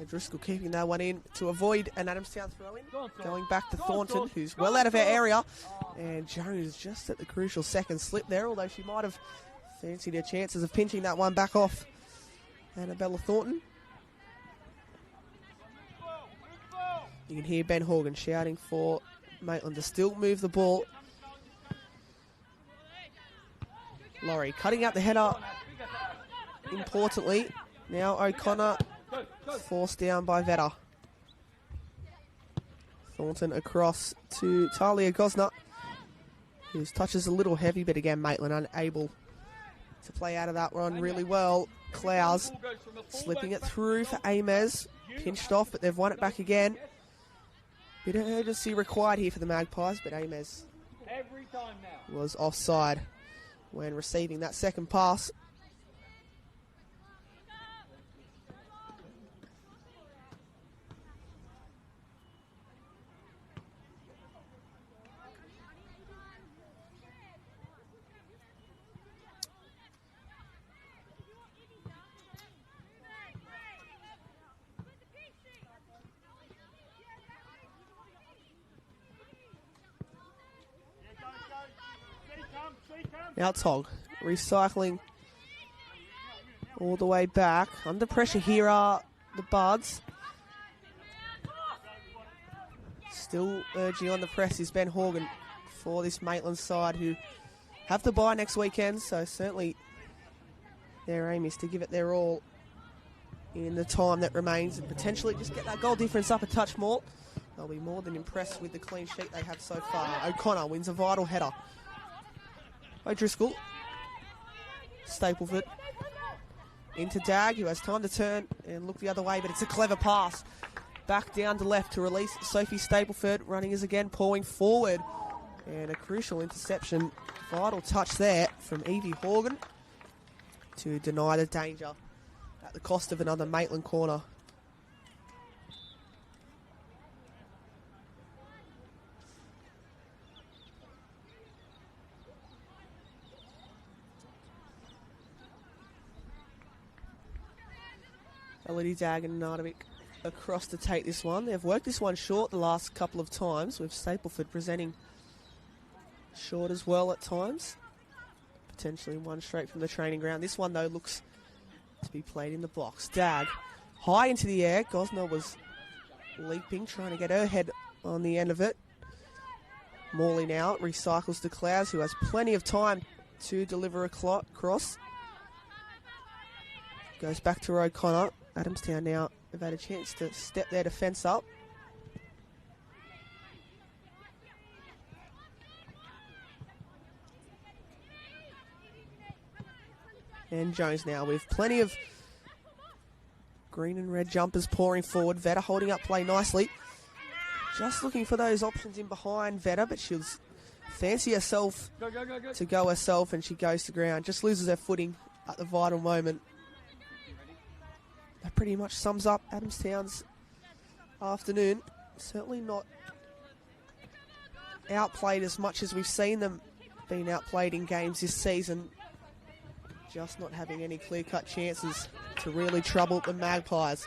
Driscoll keeping that one in to avoid an Adamstown throw-in. Going back to Thornton, who's well out of her area. And Jones just at the crucial second slip there, although she might have fancied her chances of pinching that one back off Annabella Thornton. You can hear Ben Horgan shouting for Maitland to still move the ball. Laurie cutting out the header. Importantly, now O'Connor forced down by Vetter. Thornton across to Talia Gosner, whose touch is a little heavy, but again Maitland unable to play out of that one really well. Clowes slipping it through for Amez. Pinched off, but they've won it back again. Bit of urgency required here for the Magpies, but Amez was offside when receiving that second pass. Now Tog recycling all the way back. Under pressure here are the Buds. Still urging on the press is Ben Horgan for this Maitland side, who have the bye next weekend, so certainly their aim is to give it their all in the time that remains and potentially just get that goal difference up a touch more. They'll be more than impressed with the clean sheet they have so far. O'Connor wins a vital header. O'Driscoll, Stapleford, into Dag, who has time to turn and look the other way, but it's a clever pass. Back down to left to release Sophie Stapleford, running as again, pulling forward. And a crucial interception, vital touch there from Evie Horgan to deny the danger at the cost of another Maitland corner. Elodie Dag and Nardovic across to take this one. They've worked this one short the last couple of times, with Stapleford presenting short as well at times. Potentially one straight from the training ground. This one, though, looks to be played in the box. Dag high into the air. Gosner was leaping, trying to get her head on the end of it. Morley now recycles to Clowes, who has plenty of time to deliver a cross. Goes back to O'Connor. Adamstown now have had a chance to step their defence up. And Jones now with plenty of green and red jumpers pouring forward. Vetta holding up play nicely. Just looking for those options in behind Vetta, but she'll fancy herself to go herself, and she goes to ground. Just loses her footing at the vital moment. That pretty much sums up Adamstown's afternoon. Certainly not outplayed as much as we've seen them being outplayed in games this season. Just not having any clear-cut chances to really trouble the Magpies.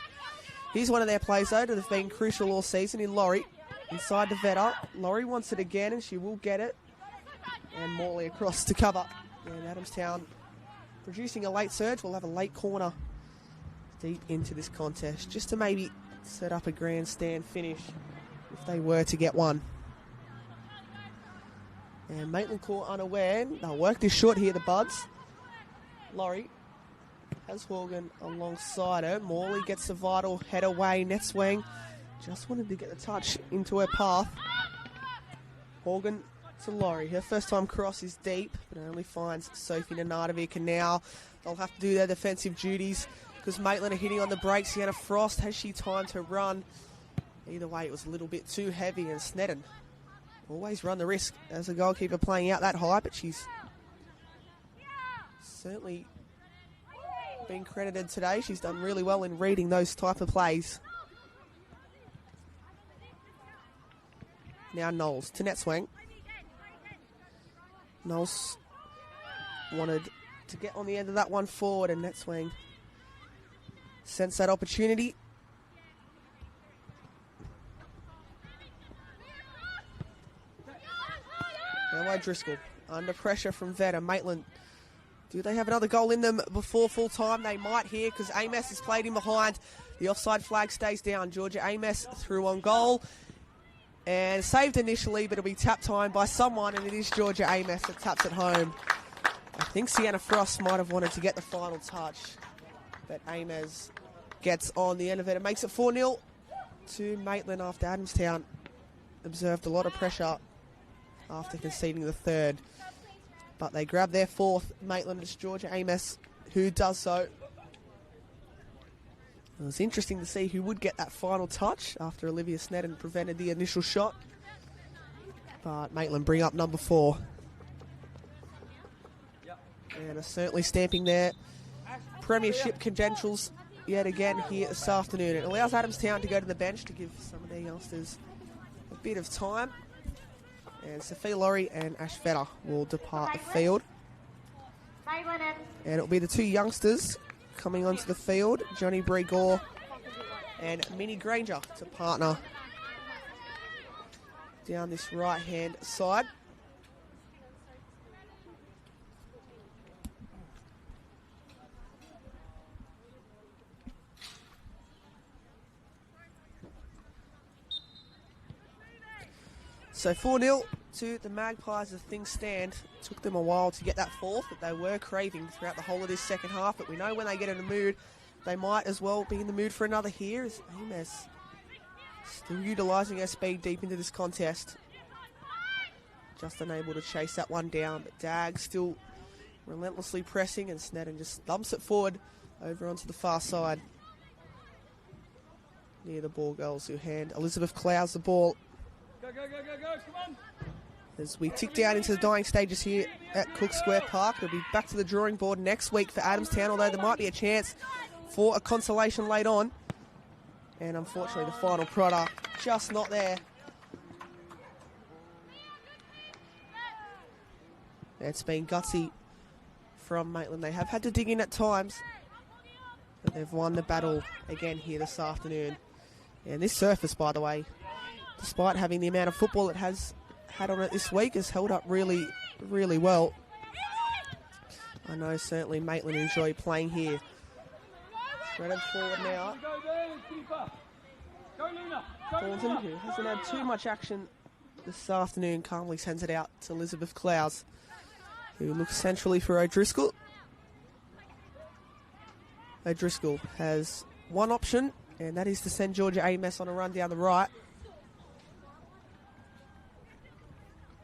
Here's one of their plays, though, that have been crucial all season in Laurie. Inside to Vetta. Laurie wants it again, and she will get it. And Morley across to cover. And Adamstown producing a late surge. We'll have a late corner deep into this contest, just to maybe set up a grandstand finish if they were to get one. And Maitland caught unaware. They'll work this short here, the Buds. Laurie has Horgan alongside her. Morley gets the vital head away, net swing. Just wanted to get the touch into her path. Horgan to Laurie. Her first time cross is deep, but only finds Sophie Nenardovic, and now they'll have to do their defensive duties because Maitland are hitting on the brakes. Sienna Frost, has she time to run? Either way, it was a little bit too heavy, and Sneddon always run the risk as a goalkeeper playing out that high, but she's certainly been credited today. She's done really well in reading those type of plays. Now Knowles to net swing. Knowles wanted to get on the end of that one forward, and net swing sense that opportunity. Now O'Driscoll under pressure from Vetta. Maitland, do they have another goal in them before full time? They might here, because Amos is played in behind. The offside flag stays down. Georgia Amos through on goal and saved initially, but it'll be tap time by someone, and it is Georgia Amos that taps it home. I think Sienna Frost might have wanted to get the final touch, but Amos gets on the end of it. It makes it 4-0 to Maitland after Adamstown observed a lot of pressure after conceding the third. But they grab their fourth. Maitland, it's Georgia Amos who does so. It was interesting to see who would get that final touch after Olivia Sneddon prevented the initial shot. But Maitland bring up number 4. And are certainly stamping their premiership credentials yet again here this afternoon. It allows Adamstown to go to the bench to give some of their youngsters a bit of time. And Sophia Laurie and Ash Vetter will depart the field. And it'll be the 2 youngsters coming onto the field, Johnny Bregor and Minnie Granger, to partner down this right-hand side. So 4-0 to the Magpies as things stand. Took them a while to get that fourth that they were craving throughout the whole of this second half, but we know when they get in the mood, they might as well be in the mood for another here as Amos still utilising her speed deep into this contest. Just unable to chase that one down, but Dag still relentlessly pressing, and Sneddon just thumps it forward over onto the far side. Near the ball girls who hand Elizabeth Clowes the ball. Go, go, go, go, go, come on. As we tick down into the dying stages here at Cook Square Park, it'll be back to the drawing board next week for Adamstown, although there might be a chance for a consolation late on. And unfortunately, the final product just not there. It's been gutsy from Maitland. They have had to dig in at times, but they've won the battle again here this afternoon. And this surface, by the way, despite having the amount of football it has had on it this week, has held up really, really well. I know certainly Maitland enjoy playing here. Threaded forward now. Thornton, who hasn't had too much action this afternoon, calmly sends it out to Elizabeth Clowes, who looks centrally for O'Driscoll. O'Driscoll has one option, and that is to send Georgia Amos on a run down the right.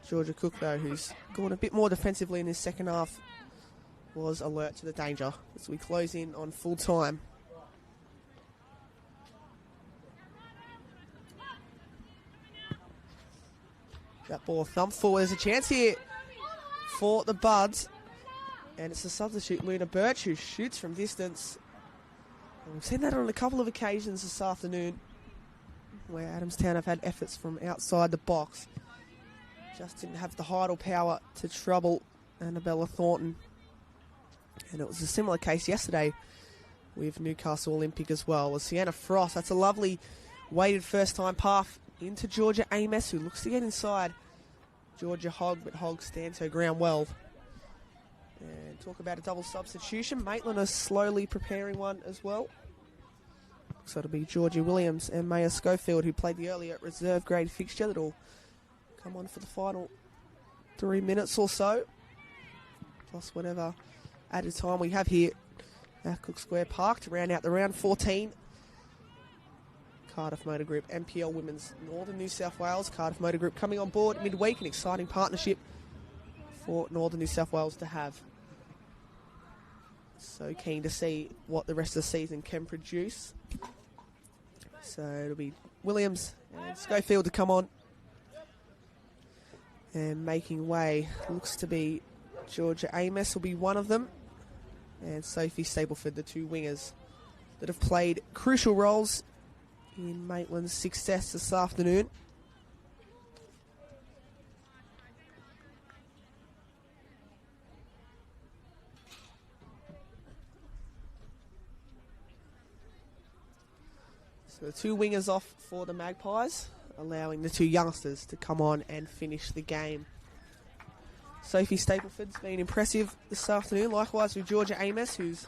Georgia Cook, though, who's gone a bit more defensively in this second half, was alert to the danger as we close in on full time. That ball thumped forward. There's a chance here for the Buds. And it's a substitute, Luna Birch, who shoots from distance. And we've seen that on a couple of occasions this afternoon where Adamstown have had efforts from outside the box. Just didn't have the height or power to trouble Annabella Thornton. And it was a similar case yesterday with Newcastle Olympic as well. With Sienna Frost, that's a lovely weighted first-time pass into Georgia Amos, who looks to get inside Georgia Hogg, but Hogg stands her ground well. And talk about a double substitution. Maitland is slowly preparing one as well. So it'll be Georgia Williams and Maya Schofield, who played the earlier reserve grade fixture, that'll come on for the final 3 minutes or so, plus whatever added time we have here at Cook Square Park to round out the round 14. Cardiff Motor Group, NPL Women's Northern New South Wales. Cardiff Motor Group coming on board midweek, an exciting partnership for Northern New South Wales to have. So keen to see what the rest of the season can produce. So it'll be Williams and Schofield to come on. And making way looks to be Georgia Amos will be one of them. And Sophie Stableford, the 2 wingers that have played crucial roles in Maitland's success this afternoon. So the 2 wingers off for the Magpies, allowing the 2 youngsters to come on and finish the game. Sophie Stapleford's been impressive this afternoon, likewise with Georgia Amos, who's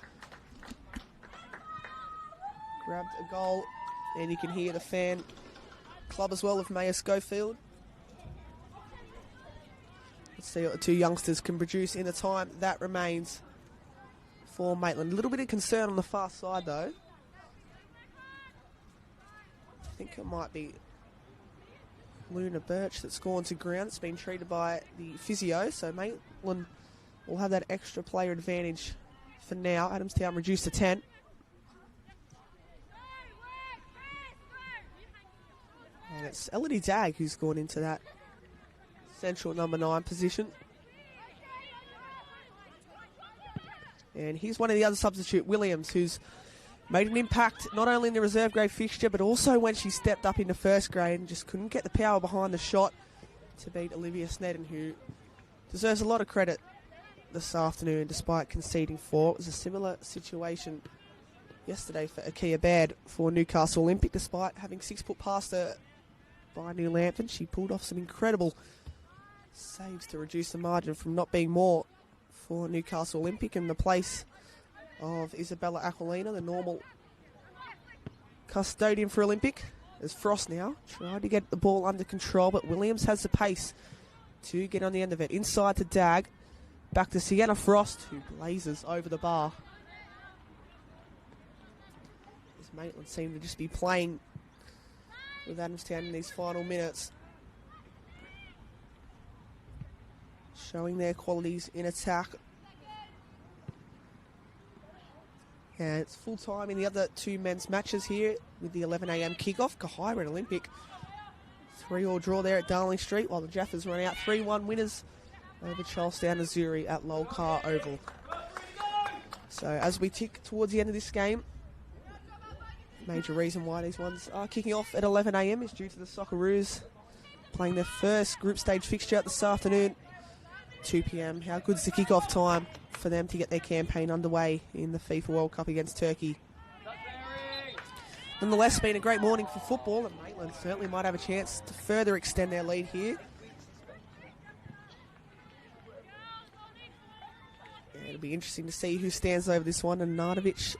grabbed a goal, and you can hear the fan club as well of Maya Schofield. Let's see what the 2 youngsters can produce in the time that remains for Maitland. A little bit of concern on the far side though. I think it might be Luna Birch that's gone to ground. It's been treated by the physio, so Maitland will have that extra player advantage for now. Adamstown reduced to 10. And it's Elodie Dagg who's gone into that central number 9 position. And here's one of the other substitute, Williams, who's made an impact not only in the reserve grade fixture, but also when she stepped up into first grade and just couldn't get the power behind the shot to beat Olivia Snedden, who deserves a lot of credit this afternoon despite conceding 4. It was a similar situation yesterday for Akia Baird for Newcastle Olympic. Despite having 6 put past her by New Lambton, she pulled off some incredible saves to reduce the margin from not being more for Newcastle Olympic in the place of Isabella Aquilina, the normal custodian for Olympic. As Frost now tried to get the ball under control, but Williams has the pace to get on the end of it. Inside to Dagg, back to Sienna Frost, who blazes over the bar. As Maitland seem to just be playing with Adamstown in these final minutes, showing their qualities in attack. And it's full time in the other 2 men's matches here with the 11 a.m. kickoff. Kahira and Olympic 3-3 draw there at Darling Street, while the Jaffers run out 3-1 winners over Charlestown Missouri at Lolcar Oval. So as we tick towards the end of this game, major reason why these ones are kicking off at 11 a.m. is due to the Socceroos playing their first group stage fixture this afternoon, 2 p.m. How good's the kickoff time for them to get their campaign underway in the FIFA World Cup against Turkey? Nonetheless, it's been a great morning for football, and Maitland certainly might have a chance to further extend their lead here. Yeah, it'll be interesting to see who stands over this one, and Nardovic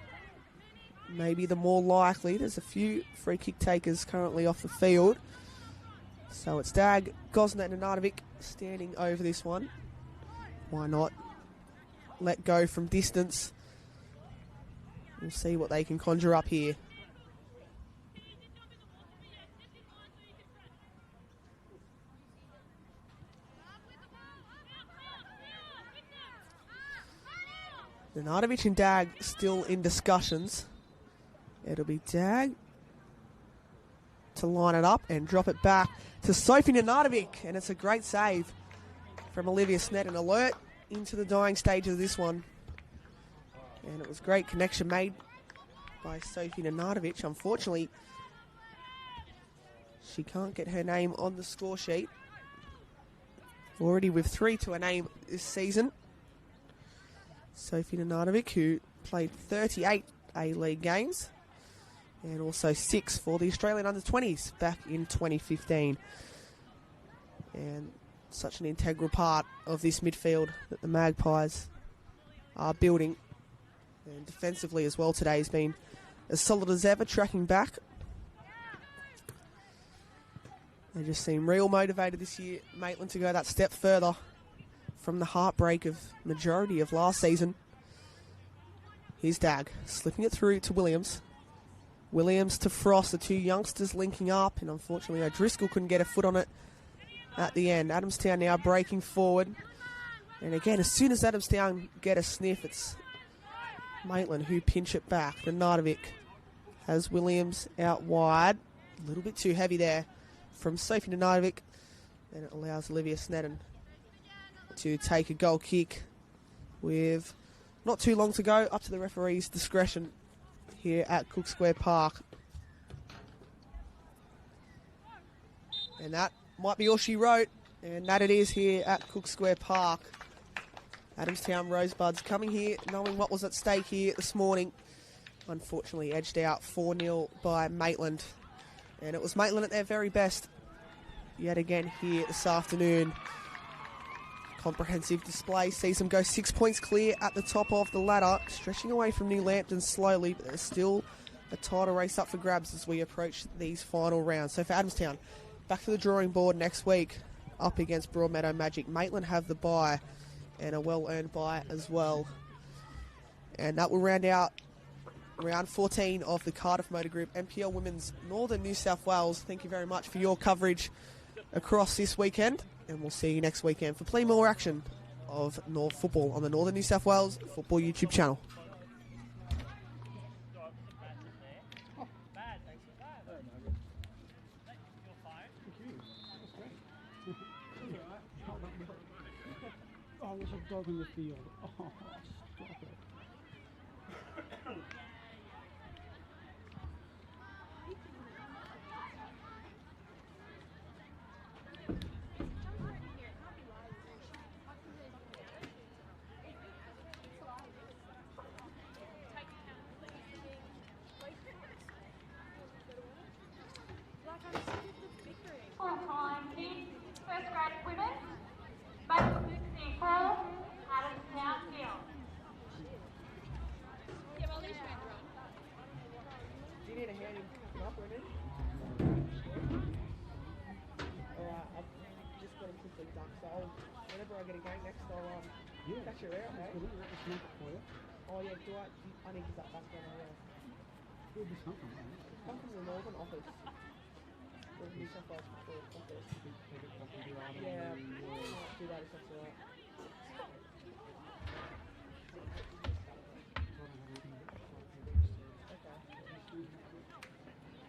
may be the more likely. There's a few free kick takers currently off the field. So it's Dagg, Gosnett and Nardovic standing over this one. Why not let go from distance? We'll see what they can conjure up here. Nardovic and Dagg still in discussions. It'll be Dagg to line it up and drop it back to Sophie Nenardovic, and it's a great save from Olivia Snedden. Alert into the dying stage of this one, and it was great connection made by Sophie Nenardovic. Unfortunately, she can't get her name on the score sheet. Already with 3 to her name this season. Sophie Nenardovic, who played 38 A-League games and also 6 for the Australian under-20s back in 2015. And such an integral part of this midfield that the Magpies are building. And defensively as well today has been as solid as ever, tracking back. They just seem real motivated this year, Maitland, to go that step further from the heartbreak of majority of last season. Here's Dagg, slipping it through to Williams. Williams to Frost, the 2 youngsters linking up, and unfortunately O'Driscoll couldn't get a foot on it at the end. Adamstown now breaking forward. And again, as soon as Adamstown get a sniff, it's Maitland who pinch it back. Nenardovic has Williams out wide. A little bit too heavy there from Sophie Nenardovic. And it allows Olivia Snedden to take a goal kick with not too long to go, up to the referee's discretion here at Cook Square Park. And that might be all she wrote, and that it is here at Cook Square Park. Adamstown Rosebuds coming here knowing what was at stake here this morning. Unfortunately edged out 4-0 by Maitland. And it was Maitland at their very best yet again here this afternoon. Comprehensive display sees them go 6 points clear at the top of the ladder, stretching away from New Lambton slowly, but there's still a title race up for grabs as we approach these final rounds. So for Adamstown, back to the drawing board next week, up against Broadmeadow Magic. Maitland have the bye, and a well-earned bye as well. And that will round out round 14 of the Cardiff Motor Group NPL Women's Northern New South Wales. Thank you very much for your coverage across this weekend, and we'll see you next weekend for plenty more action of North Football on the Northern New South Wales Football YouTube channel. Oh, there's a dog in the field. Oh, stop it. Full-time kids, first grade women, Maitland 64, Adamstown Field. Do you need a hand in picking up, Wendy? Alright, I've just got to quickly duck, so whenever I get a game next, I'll catch you out, mate. For you. Oh yeah, I need to get that back down there. Where'd this come from? Come from the Northern office. The New South Wales Football office. Yeah, might do that if that's alright.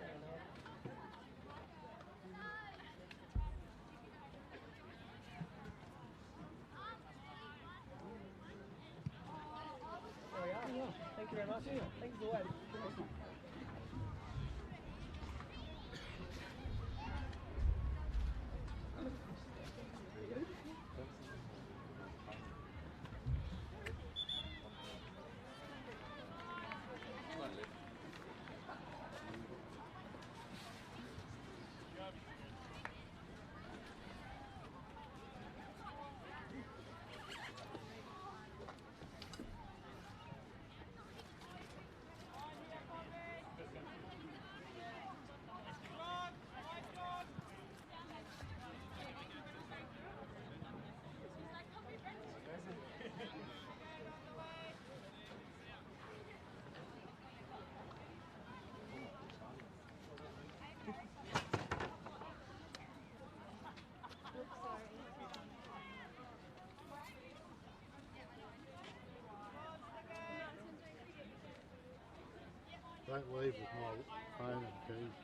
There we are. Thank you very much. Thanks as always. Don't leave with my phone and keys.